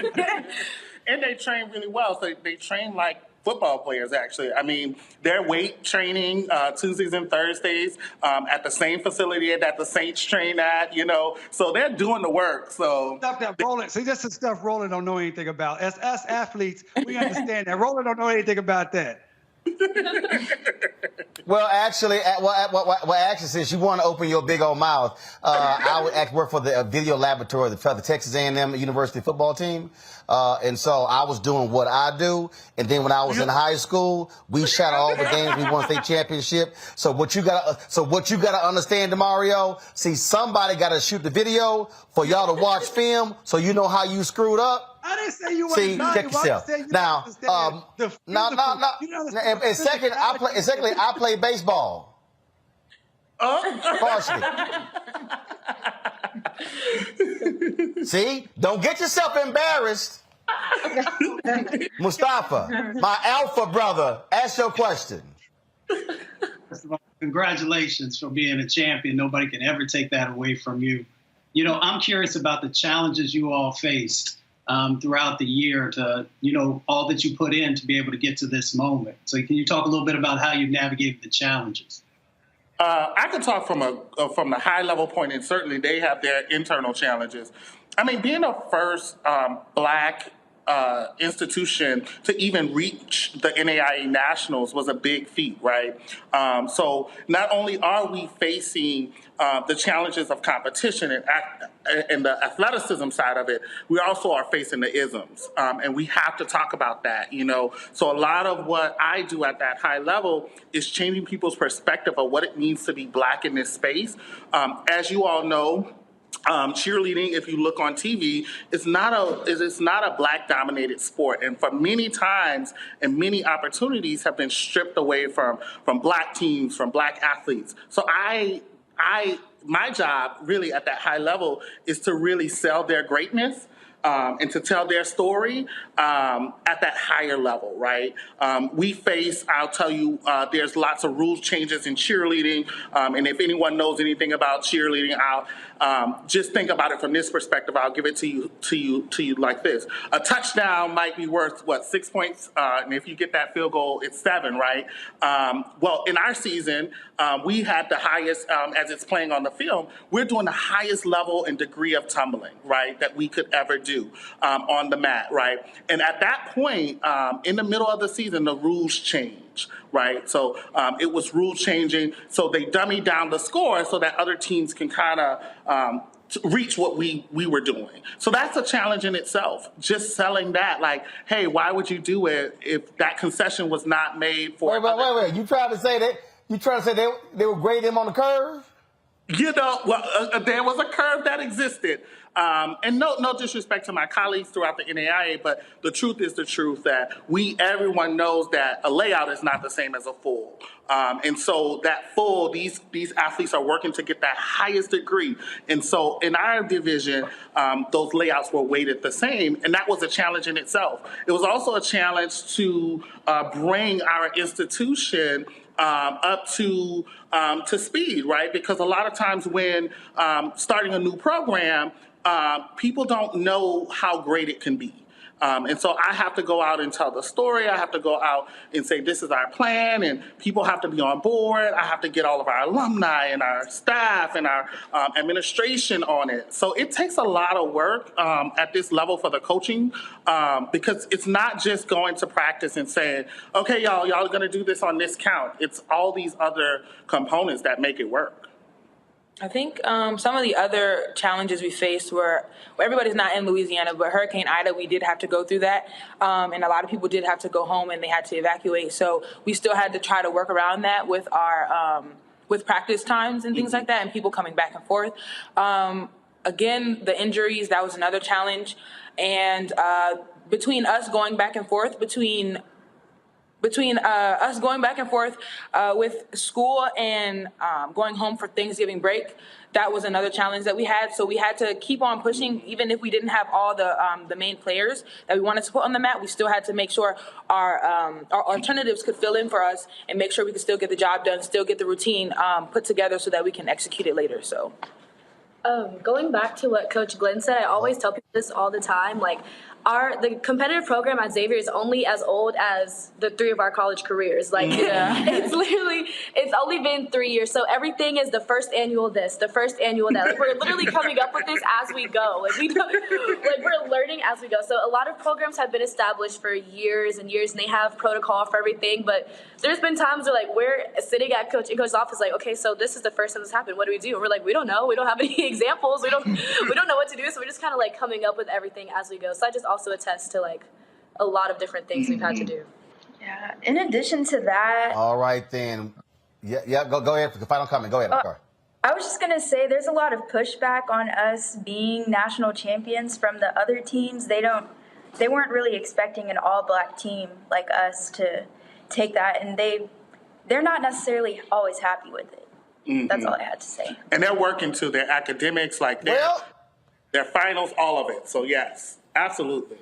And they train really well. So they train like football players, actually. I mean, they're weight training Tuesdays and Thursdays at the same facility that the Saints train at, So they're doing the work. So stuff that Roland, see, this is stuff Roland don't know anything about. As us athletes, we understand that. Roland don't know anything about that. Well, actually, since you want to open your big old mouth, I would work for the video laboratory for the Texas A&M University football team. And so I was doing what I do. And then when I was in high school, we shot all the games. We won state championship. So what you gotta understand, DeMario, see, somebody got to shoot the video for y'all to watch film so you know how you screwed up. I didn't say you see, check yourself. Now, and second, I play baseball. Partially. See, don't get yourself embarrassed. Mustafa, my alpha brother, ask your question. Congratulations for being a champion. Nobody can ever take that away from you. I'm curious about the challenges you all faced throughout the year to, all that you put in to be able to get to this moment. So can you talk a little bit about how you navigated the challenges? I could talk from the high level point, and certainly they have their internal challenges. I mean, being a first Black institution to even reach the NAIA Nationals was a big feat, right? So not only are we facing the challenges of competition and the athleticism side of it, we also are facing the isms, and we have to talk about that, So a lot of what I do at that high level is changing people's perspective of what it means to be Black in this space. As you all know, cheerleading, if you look on TV, it's not a Black-dominated sport, and for many times and many opportunities have been stripped away from Black teams, from Black athletes. So my job really at that high level is to really sell their greatness. And to tell their story at that higher level, right? We face, I'll tell you, there's lots of rules changes in cheerleading, and if anyone knows anything about cheerleading, I'll just think about it from this perspective. I'll give it to you like this: a touchdown might be worth 6 points, and if you get that field goal, it's 7, right? Well, in our season, we had the highest, as it's playing on the film, we're doing the highest level and degree of tumbling, right, that we could ever do on the mat, right? And at that point, in the middle of the season, the rules change, right? So it was rule changing, so they dummied down the score so that other teams can kind of reach what we were doing. So that's a challenge in itself, just selling that, like, hey, why would you do it if that concession was not made for... Wait. You trying to say they would grade them on the curve? There was a curve that existed. And no disrespect to my colleagues throughout the NAIA, but the truth is the truth that everyone knows that a layout is not the same as a full. And so that full, these athletes are working to get that highest degree. And so in our division, those layouts were weighted the same, and that was a challenge in itself. It was also a challenge to bring our institution up to speed, right? Because a lot of times when starting a new program, people don't know how great it can be. And so I have to go out and tell the story. I have to go out and say, this is our plan, and people have to be on board. I have to get all of our alumni and our staff and our administration on it. So it takes a lot of work at this level for the coaching, because it's not just going to practice and saying, okay, y'all are going to do this on this count. It's all these other components that make it work. I think some of the other challenges we faced were, well, everybody's not in Louisiana, but Hurricane Ida, we did have to go through that. And a lot of people did have to go home and they had to evacuate. So we still had to try to work around that with our with practice times and things like that, and people coming back and forth. Again, the injuries, that was another challenge. And between us going back and forth, between us going back and forth with school and going home for Thanksgiving break, that was another challenge that we had. So we had to keep on pushing, even if we didn't have all the main players that we wanted to put on the mat. We still had to make sure our alternatives could fill in for us and make sure we could still get the job done, still get the routine put together so that we can execute it later. So. Going back to what Coach Glenn said, I always tell people this all the time, like, the competitive program at Xavier is only as old as the 3 of our college careers. Like, it's only been 3 years. So everything is the first annual this, the first annual that. Like, we're literally coming up with this as we go. Like, we're learning as we go. So a lot of programs have been established for years and years, and they have protocol for everything. But there's been times where, like, we're sitting at Coach's office, like, okay, so this is the first time this happened. What do we do? And we're like, we don't know. We don't have any examples. We don't know what to do. So we're just kind of like coming up with everything as we go. So I just also attest to like a lot of different things we've had to do. Yeah. In addition to that. All right then. Yeah. Go ahead. Final comment. Go ahead. I was just gonna say there's a lot of pushback on us being national champions from the other teams. They weren't really expecting an all-black team like us to take that, and they're not necessarily always happy with it. Mm-hmm. That's all I had to say. And they're working to their academics, like their finals, all of it. So yes, absolutely.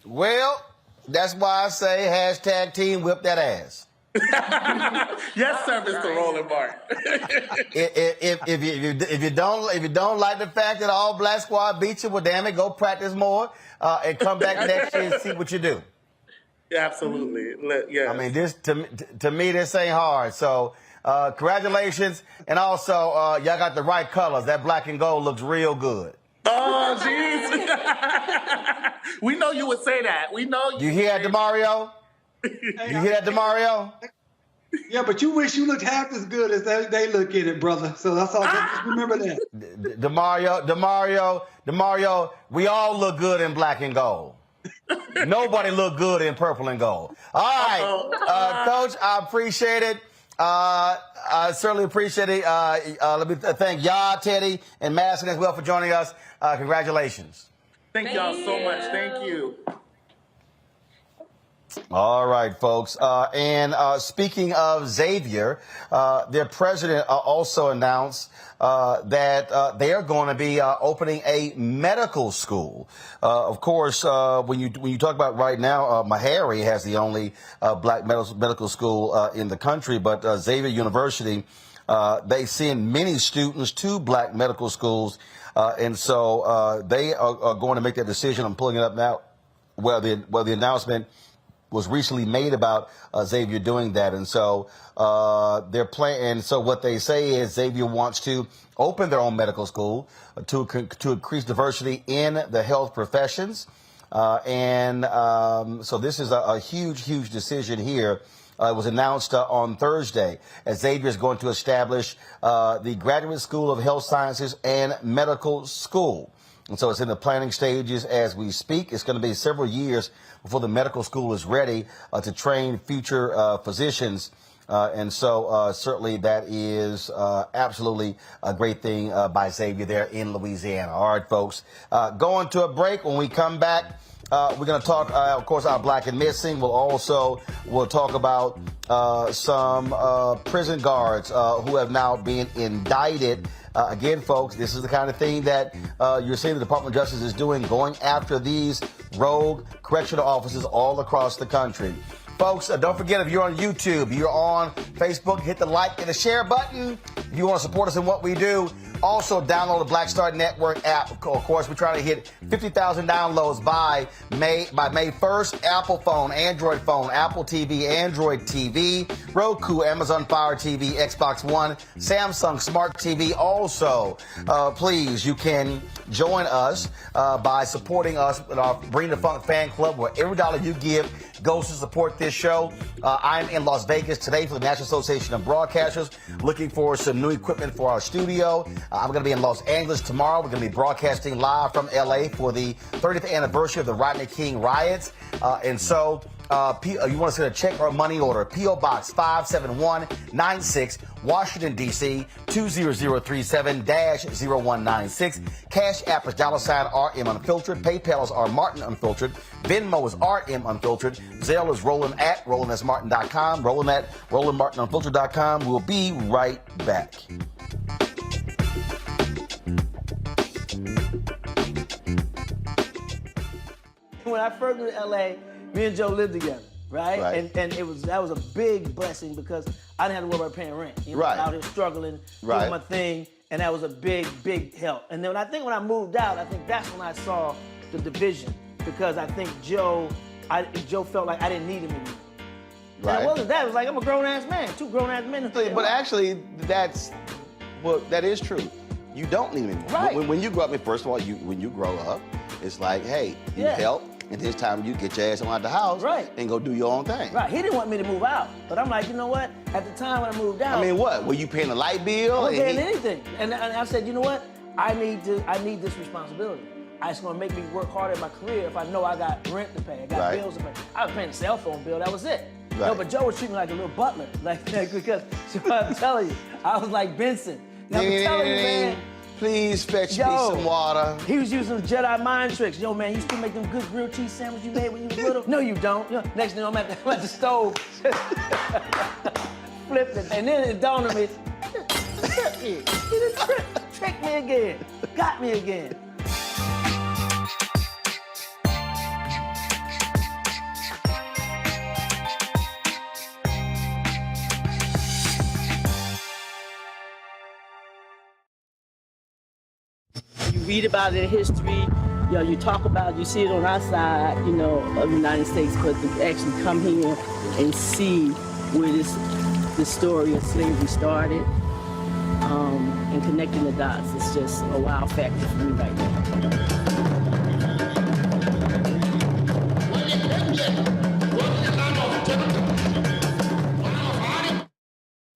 Well, that's why I say hashtag team whip that ass. Yes, sir, Mr. Roland Martin. If you don't like the fact that all black squad beat you, well, damn it, go practice more and come back next year and see what you do. Yeah, absolutely. Yeah. I mean, this to me, this ain't hard. So, congratulations, and also y'all got the right colors. That black and gold looks real good. Oh, jeez. We know you would say that. We know you. You hear that, DeMario? You hear that, DeMario? Yeah, but you wish you looked half as good as they look in it, brother. So that's all. Just remember that. DeMario, we all look good in black and gold. Nobody look good in purple and gold. All right, Coach, I appreciate it. I certainly appreciate it. Let me thank y'all, Teddy, and Madison as well for joining us. Congratulations. Thank y'all so much. Thank you. All right, folks. And speaking of Xavier, their president also announced that they are going to be opening a medical school. Of course, when you talk about right now, Meharry has the only black medical school in the country, but Xavier University, they send many students to black medical schools, and so they are going to make that decision. I'm pulling it up now, where the announcement was recently made about Xavier doing that. And so they're playing. So what they say is Xavier wants to open their own medical school to increase diversity in the health professions. So this is a huge decision here. It was announced on Thursday as Xavier is going to establish the Graduate School of Health Sciences and Medical School. And so it's in the planning stages as we speak. It's going to be several years before the medical school is ready to train future physicians. And so certainly that is absolutely a great thing by Xavier there in Louisiana. All right, folks, going to a break. When we come back, we're going to talk, of course, our Black and Missing. We'll talk about some prison guards who have now been indicted. Again, folks, this is the kind of thing that you're seeing the Department of Justice is doing, going after these rogue correctional officers all across the country. Folks, don't forget, if you're on YouTube, you're on Facebook, hit the like and the share button. If you want to support us in what we do, also download the Black Star Network app. Of course, we're trying to hit 50,000 downloads by May 1st. Apple phone, Android phone, Apple TV, Android TV, Roku, Amazon Fire TV, Xbox One, Samsung Smart TV. Also, please, you can join us by supporting us with our Bring the Funk fan club, where every dollar you give goes to support this show. I'm in Las Vegas today for the National Association of Broadcasters, looking for some new equipment for our studio. I'm going to be in Los Angeles tomorrow. We're going to be broadcasting live from LA for the 30th anniversary of the Rodney King riots. And so you want to send a check or a money order, P.O. Box 57196, Washington, D.C. 20037-0196. Cash App is $RM Unfiltered. PayPal is R Martin Unfiltered. Venmo is RM Unfiltered. Zelle is Roland at RolandSMartin.com. Roland at RolandMartinUnfiltered.com. We'll be right back. When I first moved to LA, me and Joe lived together, right? And that was a big blessing because I didn't have to worry about paying rent. You know, I was out here struggling, doing my thing, and that was a big help. And then when I moved out, I think that's when I saw the division, because I think Joe felt like I didn't need him anymore. And it wasn't that. It was like, I'm a grown-ass man, two grown-ass men. But actually, that is true. You don't need him anymore. Right. When you grow up, first of all, when you grow up, it's like, hey, you help. And this time you get your ass out the house and go do your own thing. Right. He didn't want me to move out. But I'm like, you know what? At the time when I moved out. I mean, what? Were you paying a light bill? I wasn't paying anything. And I said, you know what? I need this responsibility. It's going to make me work harder in my career if I know I got rent to pay, I got bills to pay. I was paying a cell phone bill, that was it. Right. No, but Joe was treating me like a little butler. Because I'm telling you, I was like Benson. Now, I'm telling you, man. Please fetch me some water. He was using Jedi mind tricks. Yo, man, you still make them good grilled cheese sandwiches you made when you was little? No, you don't. Next thing I'm at the stove, flipped it. And then it dawned on me, he tricked me again, got me again. read about it in history. You know, you talk about, you see it on our side, you know, of the United States, but to actually come here and see where this story of slavery started, and connecting the dots, it's just a wow factor for me right now.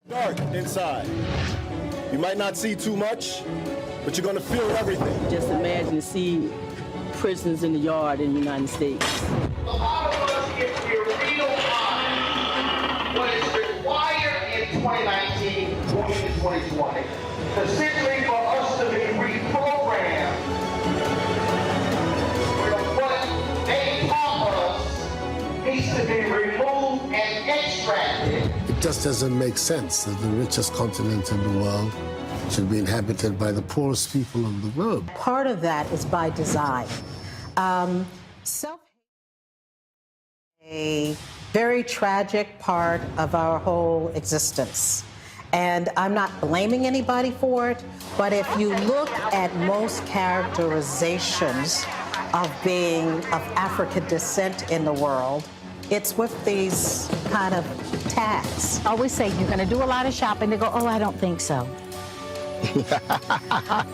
Dark inside. You might not see too much, but you're gonna feel everything. Just imagine to see prisons in the yard in the United States. A lot of us, if we're real honest, what is required in 2019, going into 2020, is simply for us to be reprogrammed. What they taught us needs to be removed and extracted. It just doesn't make sense that the richest continent in the world should be inhabited by the poorest people of the globe. Part of that is by design. A very tragic part of our whole existence. And I'm not blaming anybody for it, but if you look at most characterizations of being of African descent in the world, it's with these kind of tags. I always say, you're going to do a lot of shopping. They go, oh, I don't think so.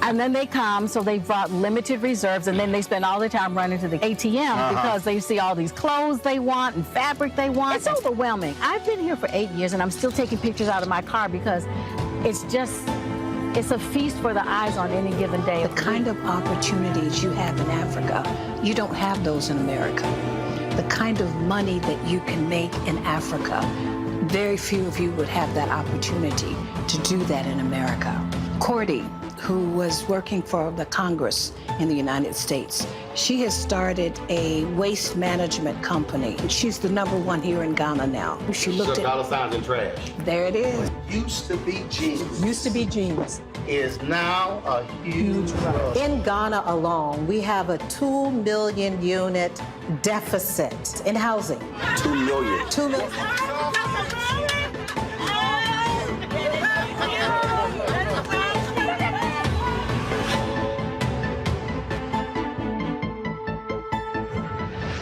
And then they come, so they brought limited reserves, and then they spend all their time running to the ATM because they see all these clothes they want and fabric they want. It's overwhelming. I've been here for 8 years, and I'm still taking pictures out of my car because it's a feast for the eyes on any given day. The kind of opportunities you have in Africa, you don't have those in America. The kind of money that you can make in Africa, very few of you would have that opportunity to do that in America. Cordy, who was working for the Congress in the United States, she has started a waste management company. She's the #1 here in Ghana now. She looked at dollar signs and trash. There it is. Used to be jeans. Used to be jeans. Is now a huge rush. In Ghana alone, we have a 2 million unit deficit in housing. 2 million. 2 million.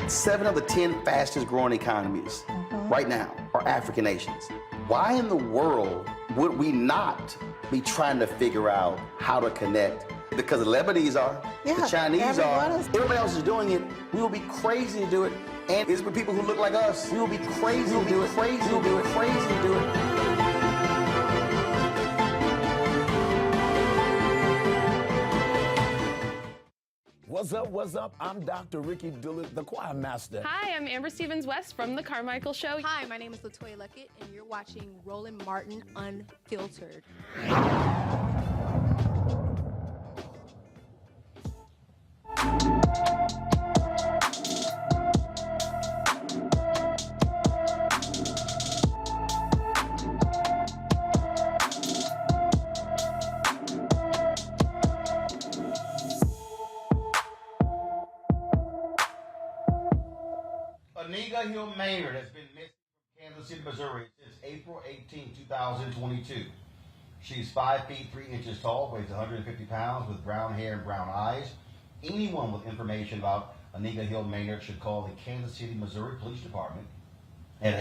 Seven of the 10 fastest growing economies right now are African nations. Why in the world would we not be trying to figure out how to connect? Because the Lebanese are, the Chinese are, everybody else is doing it. We will be crazy to do it. And it's with people who look like us. We will be crazy to do it. Crazy to do it. Crazy to do it. What's up? I'm Dr. Ricky Dillard, the choir master. Hi, I'm Amber Stevens-West from The Carmichael Show. Hi, my name is Latoya Luckett, and you're watching Roland Martin Unfiltered. Anika Hill Maynard has been missing from Kansas City, Missouri since April 18, 2022. She's 5 feet 3 inches tall, weighs 150 pounds, with brown hair and brown eyes. Anyone with information about Anika Hill Maynard should call the Kansas City, Missouri Police Department at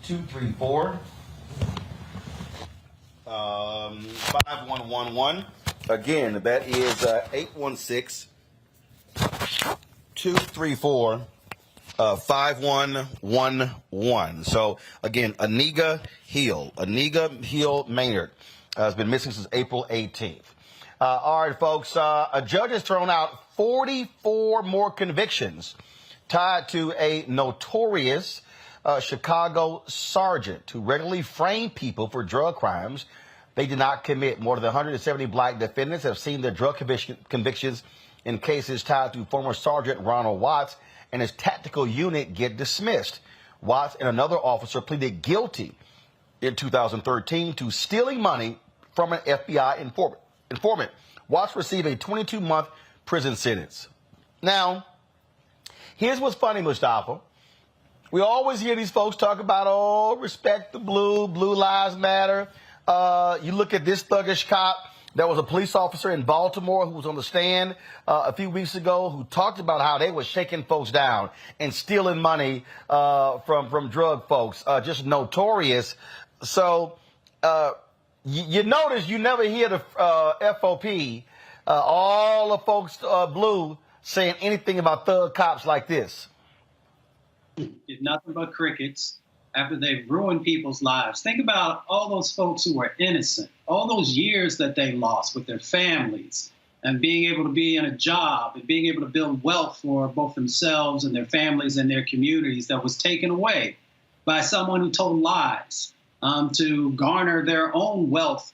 816-234-5111. Again, that is 816-234-5111. 5111. So again, Anika Hill Maynard has been missing since April 18th. All right, folks. A judge has thrown out 44 more convictions tied to a notorious Chicago sergeant who regularly framed people for drug crimes they did not commit. More than 170 black defendants have seen their drug convictions in cases tied to former Sergeant Ronald Watts and his tactical unit get dismissed. Watts and another officer pleaded guilty in 2013 to stealing money from an FBI informant. Watts received a 22-month prison sentence. Now, here's what's funny, Mustafa. We always hear these folks talk about, oh, respect the blue lives matter. You look at this thuggish cop There was a police officer in Baltimore who was on the stand a few weeks ago who talked about how they were shaking folks down and stealing money from drug folks, just notorious. So you notice you never hear the FOP, all the folks blue, saying anything about thug cops like this. Get nothing but crickets after they've ruined people's lives. Think about all those folks who were innocent, all those years that they lost with their families, and being able to be in a job and being able to build wealth for both themselves and their families and their communities that was taken away by someone who told lies to garner their own wealth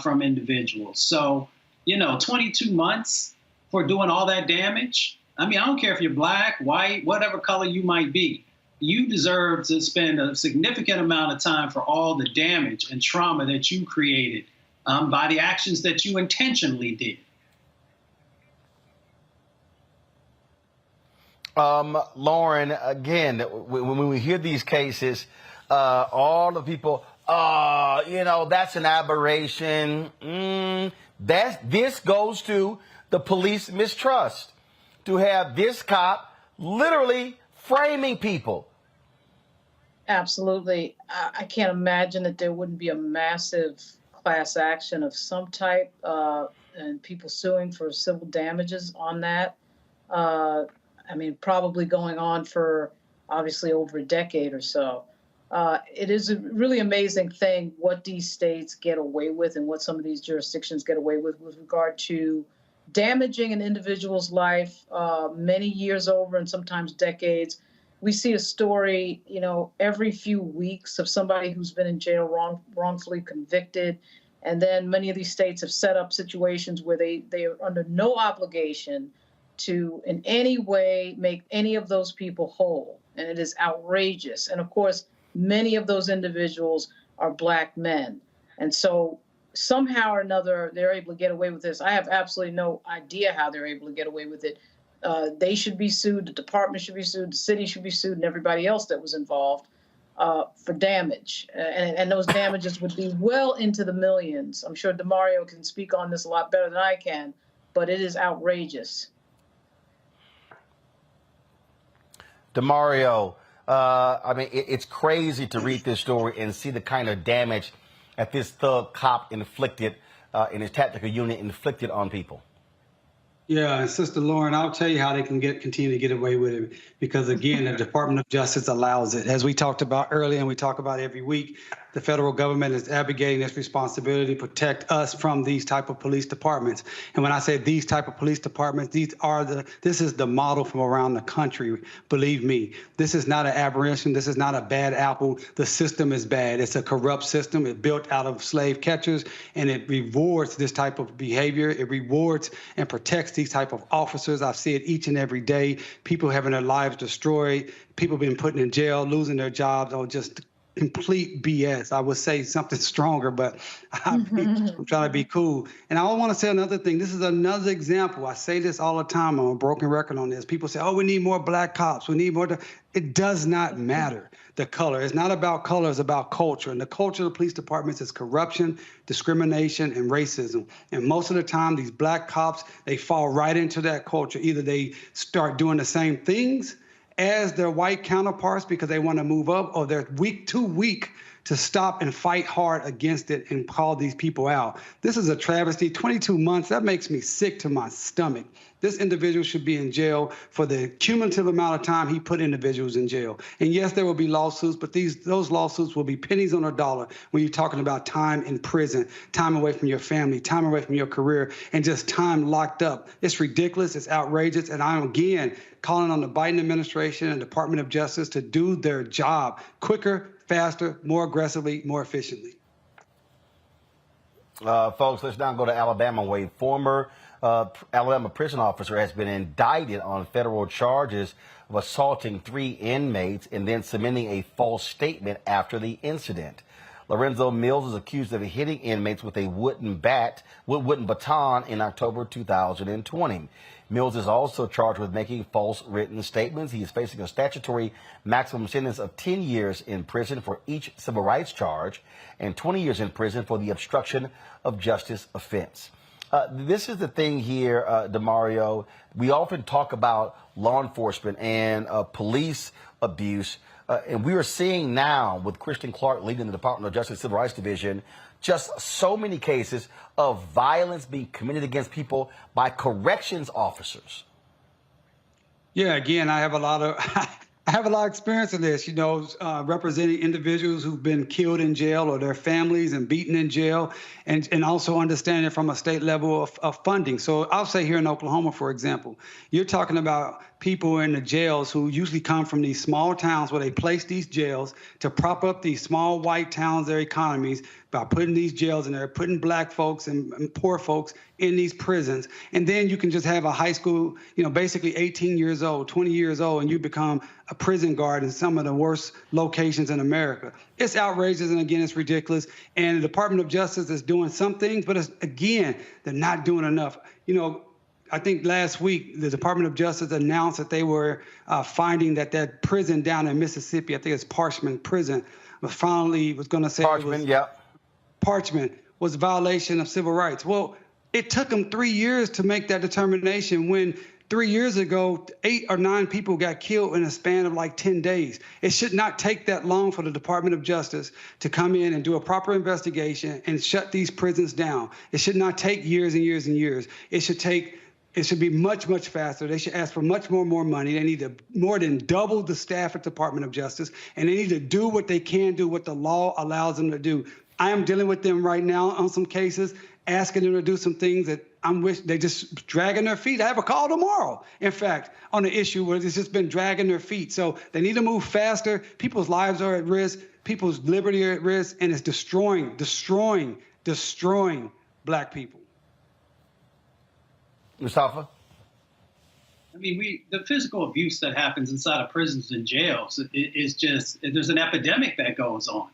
from individuals. So, 22 months for doing all that damage. I mean, I don't care if you're black, white, whatever color you might be. You deserve to spend a significant amount of time for all the damage and trauma that you created by the actions that you intentionally did. Lauren, again, when we hear these cases, all the people, that's an aberration. This goes to the police mistrust, to have this cop literally framing people. Absolutely. I can't imagine that there wouldn't be a massive class action of some type and people suing for civil damages on that. Probably going on for obviously over a decade or so. It is a really amazing thing what these states get away with and what some of these jurisdictions get away with regard to damaging an individual's life many years over and sometimes decades. We see a story, every few weeks of somebody who's been in jail wrongfully convicted. And then many of these states have set up situations where they are under no obligation to in any way make any of those people whole. And it is outrageous. And of course, many of those individuals are black men. And so somehow or another, they're able to get away with this. I have absolutely no idea how they're able to get away with it. They should be sued, the department should be sued, the city should be sued, and everybody else that was involved for damage. And those damages would be well into the millions. I'm sure DeMario can speak on this a lot better than I can, but it is outrageous. DeMario, it's crazy to read this story and see the kind of damage that this thug cop inflicted in his tactical unit inflicted on people. Yeah, and Sister Lauren, I'll tell you how they can continue to get away with it, because again, the Department of Justice allows it. As we talked about earlier, and we talk about every week, the federal government is abrogating its responsibility to protect us from these type of police departments. And when I say these type of police departments, this is the model from around the country. Believe me, this is not an aberration. This is not a bad apple. The system is bad. It's a corrupt system. It's built out of slave catchers, and it rewards this type of behavior. It rewards and protects these type of officers. I see it each and every day. People having their lives destroyed, people being put in jail, losing their jobs, or just complete BS. I would say something stronger, but I'm trying to be cool. And I want to say another thing. This is another example. I say this all the time. I'm a broken record on this. People say, oh, we need more black cops. We need more. It does not matter the color. It's not about color. It's about culture. And the culture of the police departments is corruption, discrimination, and racism. And most of the time, these black cops, they fall right into that culture. Either they start doing the same things as their white counterparts because they want to move up, or they're too weak to stop and fight hard against it and call these people out. This is a travesty. 22 months, that makes me sick to my stomach. This individual should be in jail for the cumulative amount of time he put individuals in jail. And yes, there will be lawsuits, but those lawsuits will be pennies on a dollar when you're talking about time in prison, time away from your family, time away from your career, and just time locked up. It's ridiculous. It's outrageous. And I'm, again, calling on the Biden administration and Department of Justice to do their job quicker, faster, more aggressively, more efficiently. Folks, let's now go to Alabama, where a former Alabama prison officer has been indicted on federal charges of assaulting 3 inmates and then submitting a false statement after the incident. Lorenzo Mills is accused of hitting inmates with a wooden baton in October 2020. Mills is also charged with making false written statements. He is facing a statutory maximum sentence of 10 years in prison for each civil rights charge and 20 years in prison for the obstruction of justice offense. This is the thing here, DeMario. We often talk about law enforcement and police abuse. And we are seeing now with Kristen Clark leading the Department of Justice Civil Rights Division, just so many cases of violence being committed against people by corrections officers. Yeah, again, I have a lot of experience in this, representing individuals who've been killed in jail or their families and beaten in jail, and also understanding from a state level of funding. So I'll say here in Oklahoma, for example, you're talking about people in the jails who usually come from these small towns where they place these jails to prop up these small white towns, their economies, by putting these jails in there, putting black folks and poor folks in these prisons. And then you can just have a high school, basically 18 years old, 20 years old, and you become a prison guard in some of the worst locations in America. It's outrageous, and again, it's ridiculous. And the Department of Justice is doing some things, but they're not doing enough. I think last week, the Department of Justice announced that they were finding that prison down in Mississippi, I think it's Parchman Prison, was going to say Parchman was a violation of civil rights. Well, it took them 3 years to make that determination when 3 years ago, 8 or 9 people got killed in a span of like 10 days. It should not take that long for the Department of Justice to come in and do a proper investigation and shut these prisons down. It should not take years and years and years. It should be much, much faster. They should ask for much more money. They need to more than double the staff at the Department of Justice, and they need to do what they can do, what the law allows them to do. I am dealing with them right now on some cases, asking them to do some things that they just dragging their feet. I have a call tomorrow, in fact, on an issue where it's just been dragging their feet. So they need to move faster. People's lives are at risk. People's liberty are at risk, and it's destroying black people. Mustafa? I mean, the physical abuse that happens inside of prisons and jails is just, there's an epidemic that goes on.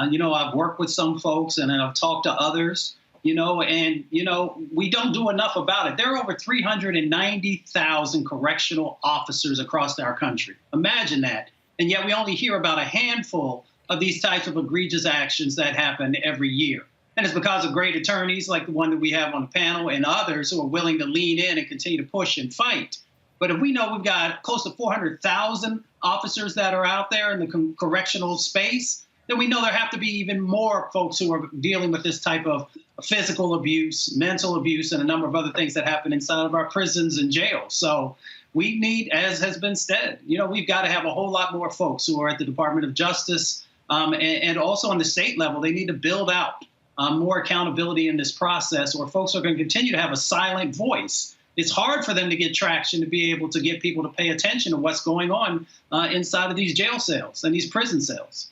I've worked with some folks and I've talked to others, we don't do enough about it. There are over 390,000 correctional officers across our country. Imagine that. And yet we only hear about a handful of these types of egregious actions that happen every year. And it's because of great attorneys like the one that we have on the panel and others who are willing to lean in and continue to push and fight. But if we know we've got close to 400,000 officers that are out there in the correctional space, then we know there have to be even more folks who are dealing with this type of physical abuse, mental abuse, and a number of other things that happen inside of our prisons and jails. So we need, as has been said, we've got to have a whole lot more folks who are at the Department of Justice and also on the state level. They need to build out more accountability in this process, or folks are going to continue to have a silent voice. It's hard for them to get traction to be able to get people to pay attention to what's going on inside of these jail cells and these prison cells.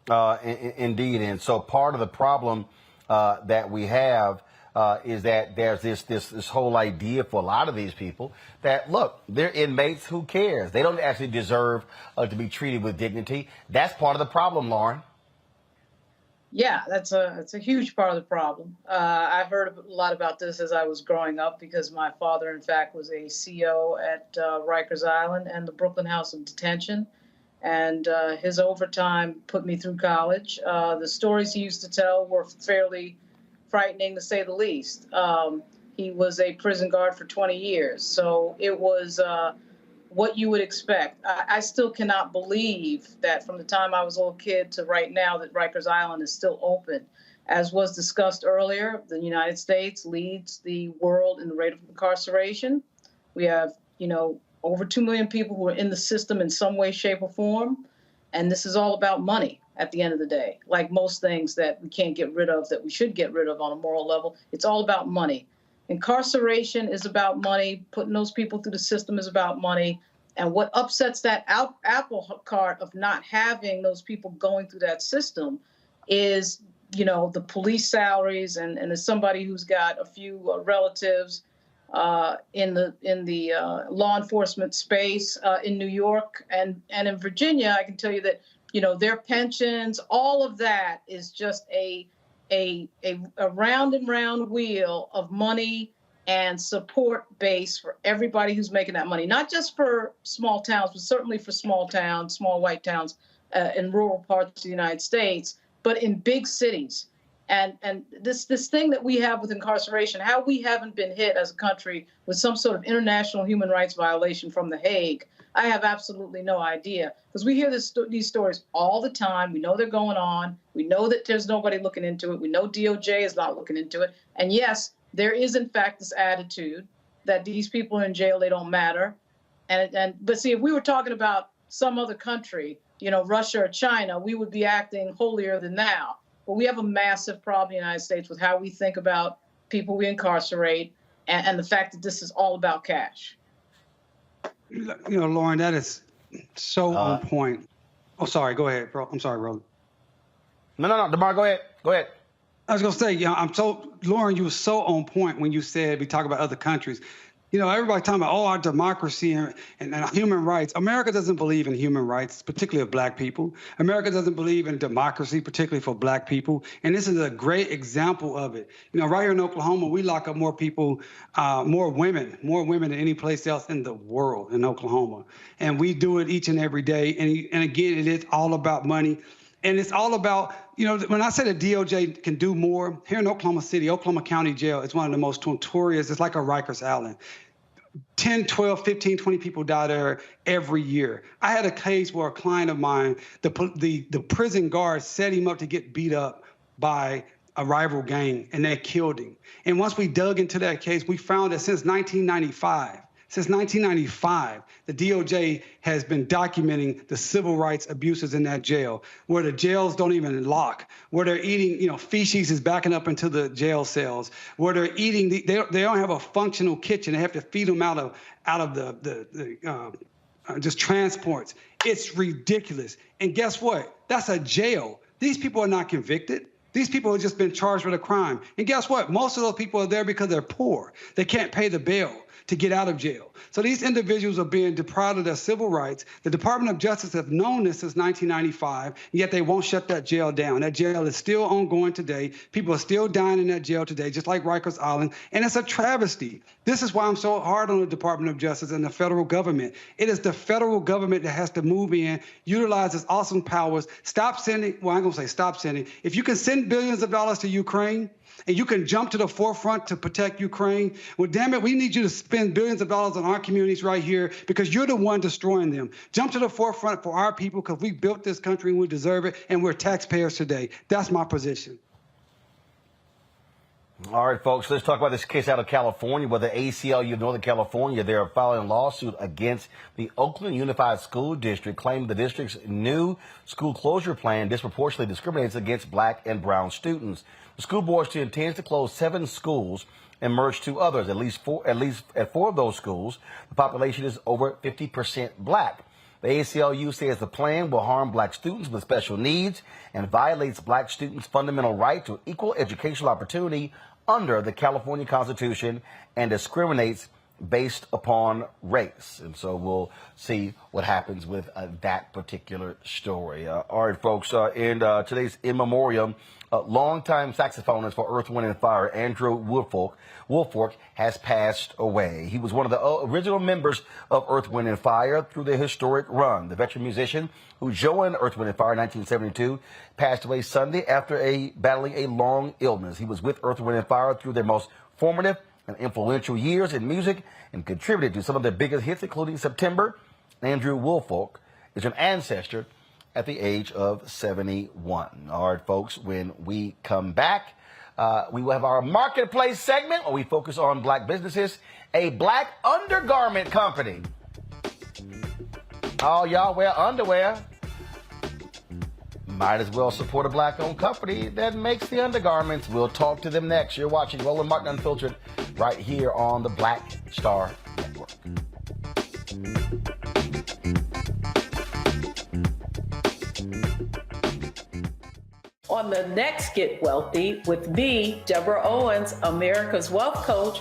Indeed. And so part of the problem that we have is that there's this whole idea for a lot of these people that, look, they're inmates, who cares? They don't actually deserve to be treated with dignity. That's part of the problem, Lauren. Yeah, that's a huge part of the problem. I heard a lot about this as I was growing up because my father, in fact, was a CO at Rikers Island and the Brooklyn House of Detention. And his overtime put me through college. The stories he used to tell were fairly frightening, to say the least. He was a prison guard for 20 years. So it was what you would expect. I still cannot believe that from the time I was a little kid to right now that Rikers Island is still open. As was discussed earlier, the United States leads the world in the rate of incarceration. We have, over 2 million people who are in the system in some way, shape, or form. And this is all about money at the end of the day. Like most things that we can't get rid of, that we should get rid of on a moral level, it's all about money. Incarceration is about money. Putting those people through the system is about money. And what upsets that apple cart of not having those people going through that system is, the police salaries. And as somebody who's got a few relatives in the law enforcement space in New York and in Virginia, I can tell you that, their pensions, all of that is just a round and round wheel of money and support base for everybody who's making that money, not just for small towns, but certainly for small towns, small white towns in rural parts of the United States, but in big cities. And this thing that we have with incarceration, how we haven't been hit as a country with some sort of international human rights violation from The Hague, I have absolutely no idea. Because we hear these stories all the time. We know they're going on. We know that there's nobody looking into it. We know DOJ is not looking into it. And yes, there is, in fact, this attitude that these people are in jail, they don't matter. But see, if we were talking about some other country, Russia or China, we would be acting holier than thou. But we have a massive problem in the United States with how we think about people we incarcerate and the fact that this is all about cash. Lauren, that is so on point. Oh, sorry. Go ahead, bro. I'm sorry, Roland. No, DeMar, go ahead. Go ahead. I was going to say, Lauren, you were so on point when you said we talk about other countries. Everybody talking about, our democracy and human rights. America doesn't believe in human rights, particularly of black people. America doesn't believe in democracy, particularly for black people. And this is a great example of it. Right here in Oklahoma, we lock up more people, more women than any place else in the world in Oklahoma. And we do it each and every day. And again, it is all about money. And it's all about, when I say the DOJ can do more, here in Oklahoma City, Oklahoma County Jail is one of the most notorious. It's like a Rikers Island. 10, 12, 15, 20 people die there every year. I had a case where a client of mine, the prison guards set him up to get beat up by a rival gang, and they killed him. And once we dug into that case, we found that since 1995, the DOJ has been documenting the civil rights abuses in that jail, where the jails don't even lock, where they're eating, feces is backing up into the jail cells, where they're eating, they don't have a functional kitchen. They have to feed them out of the just transports. It's ridiculous. And guess what? That's a jail. These people are not convicted. These people have just been charged with a crime. And guess what? Most of those people are there because they're poor. They can't pay the bail to get out of jail. So these individuals are being deprived of their civil rights. The Department of Justice have known this since 1995, yet they won't shut that jail down. That jail is still ongoing today. People are still dying in that jail today, just like Rikers Island, and it's a travesty. This is why I'm so hard on the Department of Justice and the federal government. It is the federal government that has to move in, utilize its awesome powers, stop sending, well, I'm going to say stop sending. If you can send billions of dollars to Ukraine, and you can jump to the forefront to protect Ukraine, well, damn it, we need you to spend billions of dollars on our communities right here because you're the one destroying them. Jump to the forefront for our people because we built this country and we deserve it, and we're taxpayers today. That's my position. All right, folks, let's talk about this case out of California where the ACLU of Northern California, they're filing a lawsuit against the Oakland Unified School District, claiming the district's new school closure plan disproportionately discriminates against black and brown students. The school board still intends to close 7 schools and merge 2 others. At least at 4 of those schools, the population is over 50% black. The ACLU says the plan will harm black students with special needs and violates black students' fundamental right to equal educational opportunity under the California Constitution and discriminates based upon race. And so we'll see what happens with that particular story. All right, folks, in today's In Memoriam, longtime saxophonist for Earth, Wind & Fire, Andrew Woolfolk, has passed away. He was one of the original members of Earth, Wind & Fire through their historic run. The veteran musician who joined Earth, Wind & Fire in 1972 passed away Sunday after battling a long illness. He was with Earth, Wind & Fire through their most formative and influential years in music and contributed to some of their biggest hits, including September. Andrew Woolfolk is an ancestor at the age of 71. All right, folks, when we come back, we will have our marketplace segment where we focus on black businesses. A black undergarment company. Oh, y'all wear underwear. Might as well support a black-owned company that makes the undergarments. We'll talk to them next. You're watching Roland Martin Unfiltered right here on the Black Star Network. On the next Get Wealthy with me, Deborah Owens, America's Wealth Coach,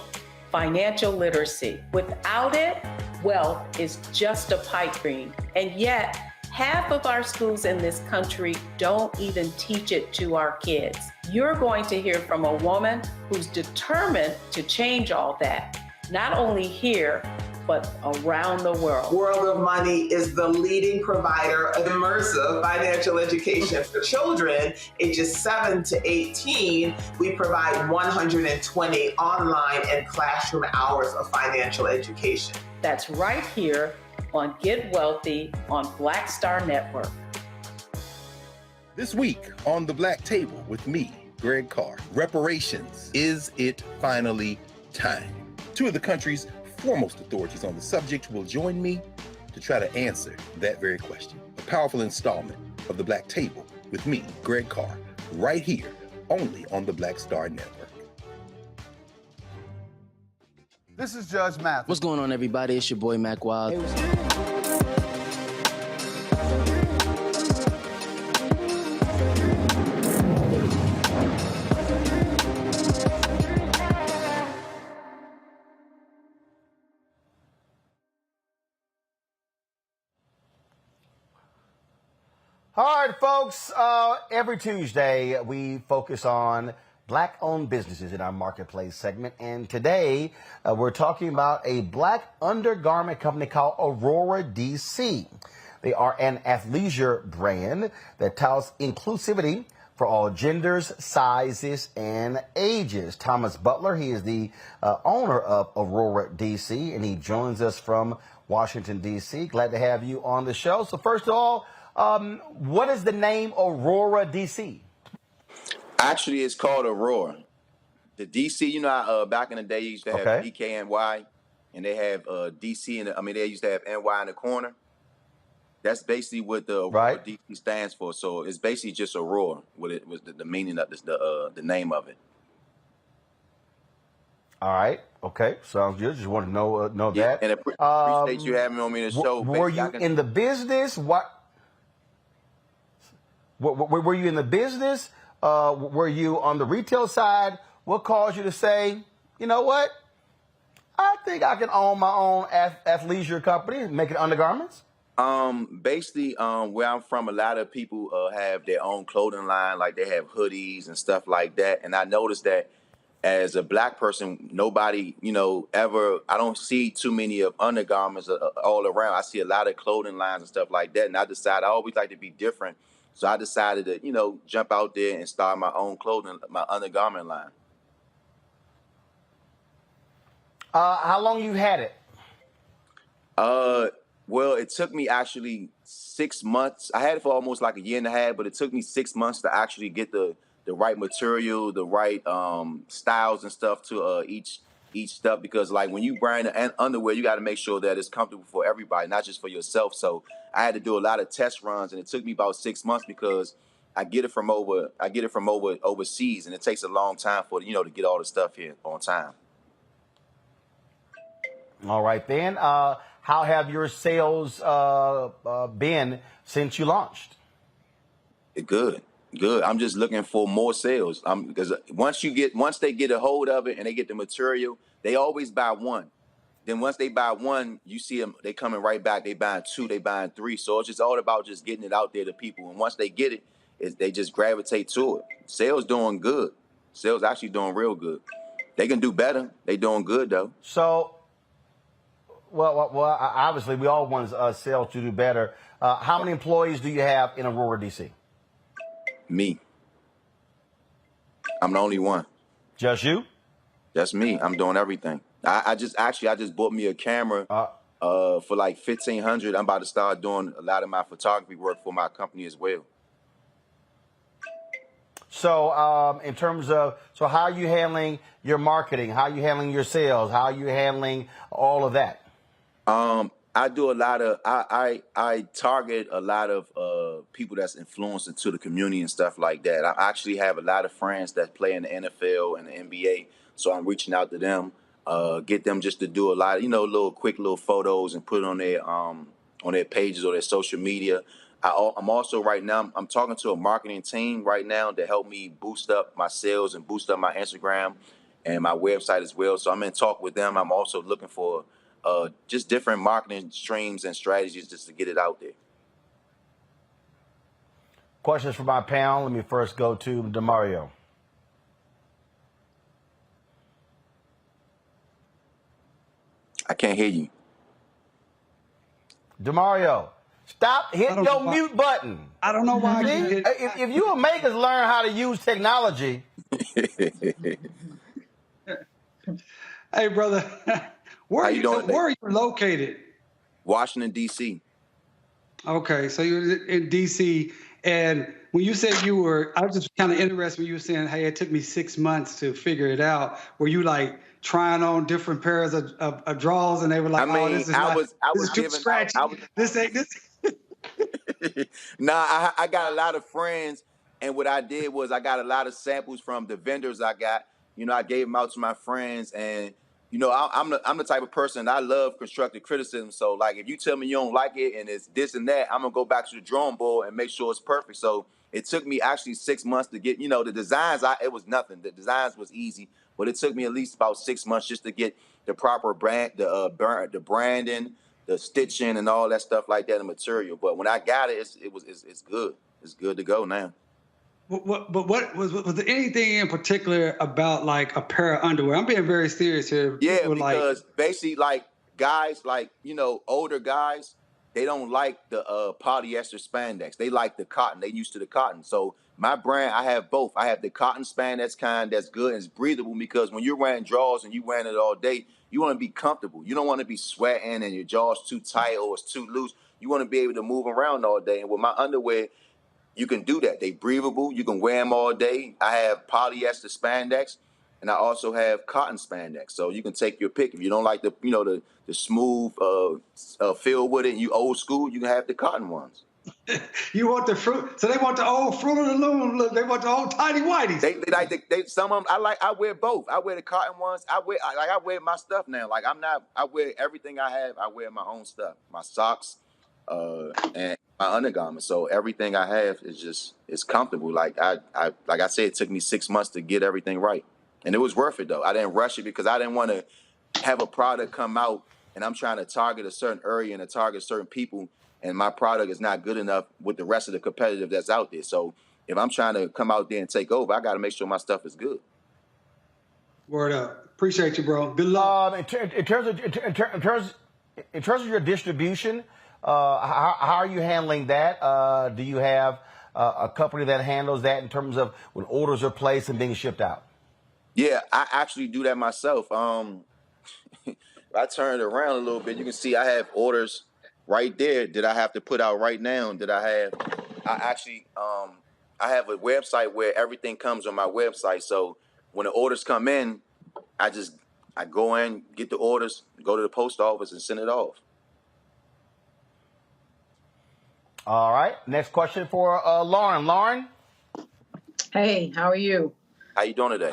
financial literacy. Without it, wealth is just a pipe dream. And yet, Half of our schools in this country don't even teach it to our kids. You're going to hear from a woman who's determined to change all that, not only here, but around the world. World of Money is the leading provider of immersive financial education for children ages 7 to 18. We provide 120 online and classroom hours of financial education. That's right here on Get Wealthy on Black Star Network. This week on The Black Table with me, Greg Carr, reparations. Is it finally time? Two of the country's foremost authorities on the subject will join me to try to answer that very question. A powerful installment of The Black Table with me, Greg Carr, right here, only on the Black Star Network. This is Judge Mathis. What's going on, everybody? It's your boy, Mac Wild. All right, folks, every Tuesday we focus on Black-owned businesses in our marketplace segment. And today we're talking about a Black undergarment company called Aurora DC. They are an athleisure brand that touts inclusivity for all genders, sizes, and ages. Thomas Butler, he is the owner of Aurora DC, and he joins us from Washington, D.C. Glad to have you on the show. So first of all, what is the name Aurora DC? Actually, it's called Aurora. The DC, you know, back in the day, you used to have DKNY, and they have DC, they used to have NY in the corner. That's basically what the Aurora DC stands for. So it's basically just Aurora, what it was the meaning of this, the name of it. All right. Okay. Sounds good. Just want to know that. And appreciate you having me on the show. Were you in the business? Were you in the business? Were you on the retail side? What caused you to say, you know what? I think I can own my own athleisure company and make it undergarments? Basically, where I'm from, a lot of people have their own clothing line, like they have hoodies and stuff like that. And I noticed that as a Black person, nobody, I don't see too many of undergarments all around. I see a lot of clothing lines and stuff like that. And I decided I always like to be different. So I decided to, jump out there and start my own clothing, my undergarment line. How long you had it? Well, it took me actually 6 months. I had it for almost like a year and a half, but it took me 6 months to actually get the right material, the right styles and stuff to each stuff. Because like when you brand an underwear, you got to make sure that it's comfortable for everybody, not just for yourself. So I had to do a lot of test runs, and it took me about 6 months because I get it from overseas, and it takes a long time for to get all the stuff here on time. All right, then. How have your sales been since you launched? Good. I'm just looking for more sales. Because once they get a hold of it and they get the material, they always buy one. Then once they buy one, you see them, they coming right back. They buying two, they buying three. So it's just all about just getting it out there to people. And once they get it, they just gravitate to it. Sales doing good. Sales actually doing real good. They can do better. They doing good though. So, well, obviously we all want sales to do better. How many employees do you have in Aurora, DC? Me. I'm the only one. Just you? That's me. I'm doing everything. I just bought me a camera for like $1,500. I'm about to start doing a lot of my photography work for my company as well. So in terms of, how are you handling your marketing? How are you handling your sales? How are you handling all of that? I do a lot of, I target a lot of people that's influencing to the community and stuff like that. I actually have a lot of friends that play in the NFL and the NBA, so I'm reaching out to them, get them just to do a lot of, quick little photos and put it on their pages or their social media. I'm also right now, I'm talking to a marketing team right now to help me boost up my sales and boost up my Instagram and my website as well. So I'm in talk with them. I'm also looking for just different marketing streams and strategies just to get it out there. Questions for my panel. Let me first go to DeMario. I can't hear you. DeMario, stop hitting your mute button. I don't know why. If you will make us learn how to use technology. Hey, brother, where are you located? Washington, D.C. Okay, so you're in D.C. And when you said you were, I was just kind of interested when you were saying, hey, it took me 6 months to figure it out. Were you like trying on different pairs of drawers and they were like, oh, this is too scratchy. This ain't this. Nah, I got a lot of friends. And what I did was I got a lot of samples from the vendors I got. You know, I gave them out to my friends. And, you know, I'm the type of person, I love constructive criticism. So, like, if you tell me you don't like it and it's this and that, I'm going to go back to the drawing board and make sure it's perfect. So it took me actually 6 months to get, you know, the designs, it was nothing. The designs was easy. But it took me at least about 6 months just to get the proper brand, the branding, the stitching, and all that stuff like that, the material. But when I got it, it's good. It's good to go now. But what was there anything in particular about like a pair of underwear? I'm being very serious here. Yeah, because basically, like guys, like older guys, they don't like the polyester spandex. They like the cotton. They used to the cotton. So my brand, I have both. I have the cotton spandex kind that's good and it's breathable, because when you're wearing drawers and you wearing it all day, you want to be comfortable. You don't want to be sweating and your jaw's too tight or it's too loose. You want to be able to move around all day. And with my underwear, you can do that. They breathable. You can wear them all day. I have polyester spandex, and I also have cotton spandex. So you can take your pick. If you don't like the smooth feel with it, and you old school, you can have the cotton ones. You want the fruit? So they want the old Fruit of the Loom look. They want the old tidy whities. They like some of them. I wear both. I wear the cotton ones. I wear my stuff now. Like I wear everything I have. I wear my own stuff. My socks, and my undergarments. So everything I have is comfortable. Like I said, it took me 6 months to get everything right, and it was worth it though. I didn't rush it because I didn't want to have a product come out and I'm trying to target a certain area and to target certain people, and my product is not good enough with the rest of the competitive that's out there. So if I'm trying to come out there and take over, I got to make sure my stuff is good. Word up. Appreciate you, bro. Good luck. In terms of your distribution, how are you handling that? Do you have a company that handles that in terms of when orders are placed and being shipped out? Yeah, I actually do that myself. If I turn it around a little bit, you can see I have orders right there that I have to put out right now. I have a website where everything comes on my website. So when the orders come in, I go in, get the orders, go to the post office and send it off. All right. Next question for Lauren. Lauren? Hey, how are you? How you doing today?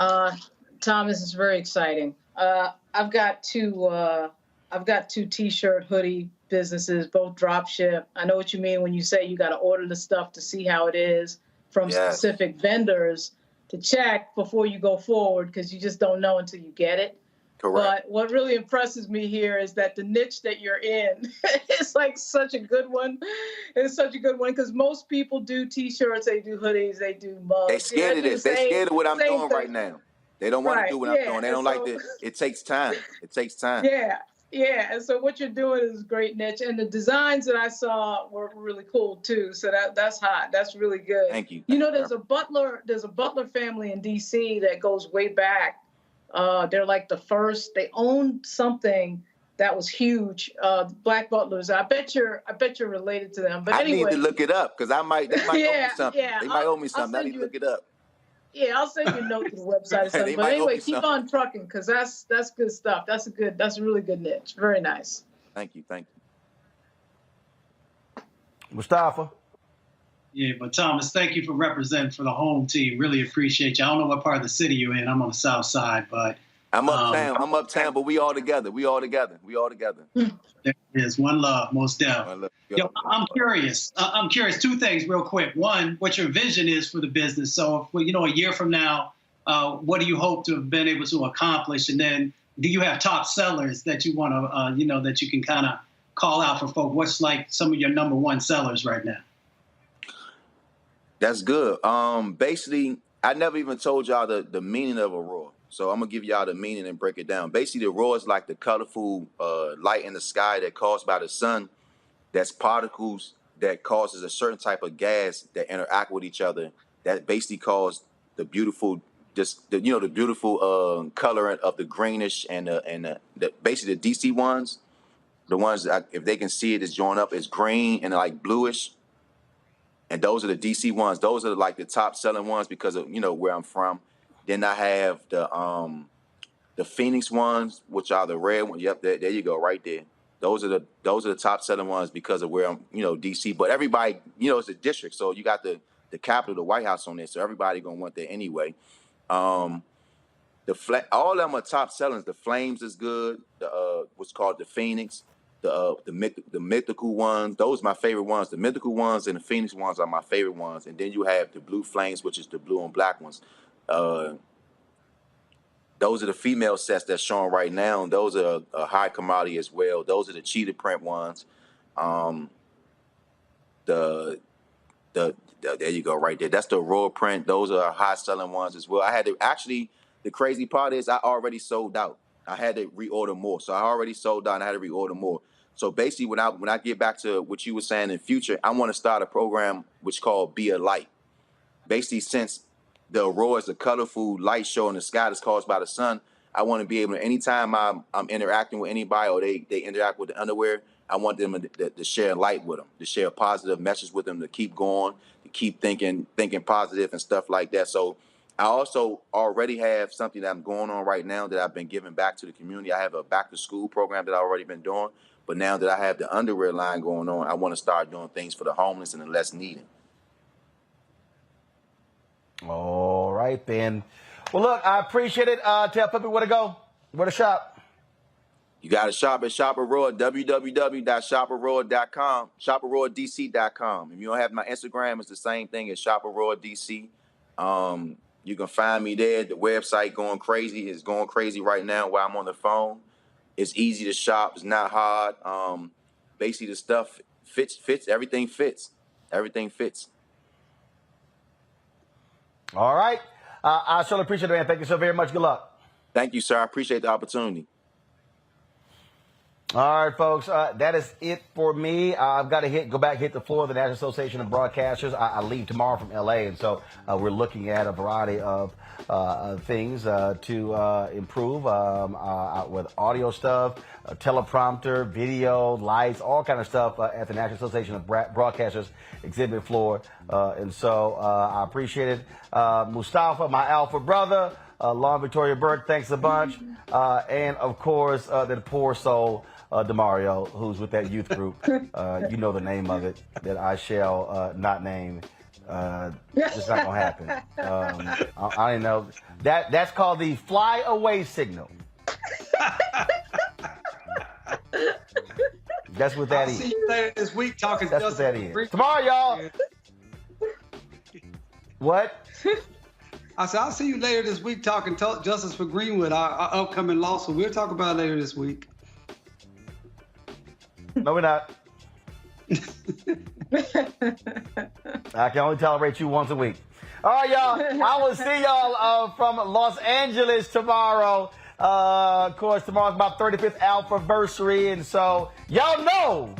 Thomas, it's very exciting. I've got two T-shirt, hoodie businesses, both drop ship. I know what you mean when you say you got to order the stuff to see how it is from specific vendors to check before you go forward, because you just don't know until you get it. Correct. But what really impresses me here is that the niche that you're in is like such a good one. It's such a good one because most people do T-shirts, they do hoodies, they do mugs. They scared of this. They scared of what I'm doing right now. They don't want to do what I'm doing. They don't like this. It takes time. It takes time. Yeah. And so what you're doing is great niche. And the designs that I saw were really cool too. So that's hot. That's really good. Thank you. You know, there's a Butler family in DC that goes way back. They're like the first. They owned something that was huge. Black Butlers. I bet you're related to them. But anyway, I need to look it up because they might owe me something. Yeah. They might owe me something. I need to look it up. Yeah, I'll send you a note to the website or something. But anyway, keep on trucking because that's good stuff. That's a really good niche. Very nice. Thank you. Mustafa. Yeah, but Thomas, thank you for representing for the home team. Really appreciate you. I don't know what part of the city you're in. I'm on the south side, but I'm uptown, but we all together. There's one love, most definitely. Yo, I'm curious. Two things real quick. One, what your vision is for the business. So, if, a year from now, what do you hope to have been able to accomplish? And then do you have top sellers that you want to, that you can kind of call out for folks? What's like some of your number one sellers right now? That's good. Basically, I never even told y'all the meaning of Aurora. So I'm gonna give y'all the meaning and break it down. Basically, the Aurora is like the colorful light in the sky that caused by the sun. That's particles that causes a certain type of gas that interact with each other. That basically cause the beautiful, the beautiful coloring of the greenish and the basically the DC ones. The ones that, if they can see it, is joined up as green and like bluish. And those are the DC ones. Those are like the top selling ones because of where I'm from. Then I have the Phoenix ones, which are the red ones. Yep, there you go, right there. Those are the top selling ones because of where I'm, DC. But everybody, it's a district, so you got the Capitol, the White House on there, so everybody gonna want that anyway. All of them are top sellers. The Flames is good. The what's called the Phoenix. The mythical ones, those are my favorite ones. The mythical ones and the Phoenix ones are my favorite ones. And then you have the Blue Flames, which is the blue and black ones. Those are the female sets that's showing right now. And those are a high commodity as well. Those are the cheetah print ones. There you go, right there. That's the Aurora print. Those are high selling ones as well. I had to actually. The crazy part is I already sold out. I had to reorder more. So I already sold out and I had to reorder more. So basically, when I get back to what you were saying in the future, I want to start a program which called Be a Light. Basically, since the Aurora is a colorful light show in the sky that's caused by the sun, I want to be able to, anytime I'm interacting with anybody or they interact with the underwear, I want them to share light with them, to share a positive message with them, to keep going, to keep thinking positive and stuff like that. So I also already have something that I'm going on right now that I've been giving back to the community. I have a back to school program that I've already been doing. But now that I have the underwear line going on, I want to start doing things for the homeless and the less needed. All right, then. Well, look, I appreciate it. Tell people where to go, where to shop. You got to shop at Shop Aurora, www.shopaurora.com, shopaurora.dc.com. If you don't have my Instagram, it's the same thing as Shop Aurora DC. You can find me there. The website going crazy. It's going crazy right now while I'm on the phone. It's easy to shop. It's not hard. Basically, the stuff fits. Everything fits. Everything fits. All right. I certainly appreciate it, man. Thank you so very much. Good luck. Thank you, sir. I appreciate the opportunity. All right, folks. That is it for me. I've got to go back, hit the floor of the National Association of Broadcasters. I leave tomorrow from L.A., and so we're looking at a variety of things to improve with audio stuff, teleprompter, video, lights, all kind of stuff at the National Association of Broadcasters exhibit floor. And so I appreciate it. Mustafa, my alpha brother, Long Victoria Burke, thanks a bunch. And, of course, the poor soul, DeMario, who's with that youth group. You know the name of it that I shall not name. It's not gonna happen. I didn't know that's called the fly away signal. That's what that is. See you later this week talking. That's what that is. Tomorrow, y'all. What? I said I'll see you later this week talking Justice for Greenwood, our upcoming lawsuit. We'll talk about it later this week. No, we're not. I can only tolerate you once a week. All right, y'all. I will see y'all from Los Angeles tomorrow. Of course, tomorrow's my 35th Alphaversary, and so y'all know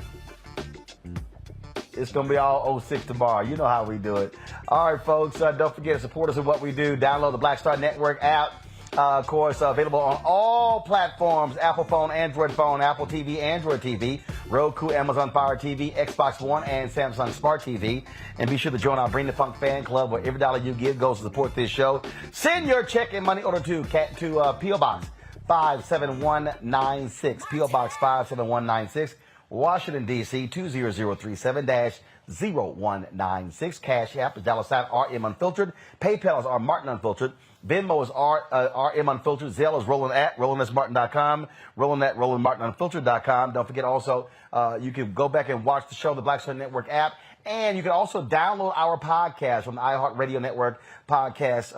it's going to be all 06 tomorrow. You know how we do it. All right, folks, don't forget to support us in what we do. Download the Black Star Network app. Of course, available on all platforms, Apple phone, Android phone, Apple TV, Android TV, Roku, Amazon Fire TV, Xbox One, and Samsung Smart TV. And be sure to join our Bring the Funk fan club, where every dollar you give goes to support this show. Send your check and money order to P.O. Box 57196, P.O. Box 57196, Washington, D.C. 20037-0196. Cash App is $RM Unfiltered. PayPal is R Martin Unfiltered. Venmo is RM Unfiltered. Zelle is Roland at RolandSMartin.com. Roland at RolandMartinUnfiltered.com. Don't forget also, you can go back and watch the show, the Black Star Network app. And you can also download our podcast from the iHeartRadio Network podcast,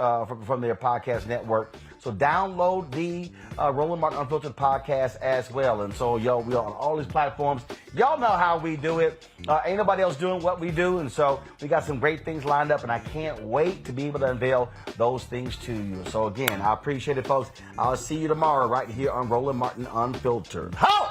from their podcast network. So So download the Roland Martin Unfiltered podcast as well. And so, yo, we are on all these platforms. Y'all know how we do it. Ain't nobody else doing what we do. And so we got some great things lined up, and I can't wait to be able to unveil those things to you. So again, I appreciate it, folks. I'll see you tomorrow right here on Roland Martin Unfiltered. Ho!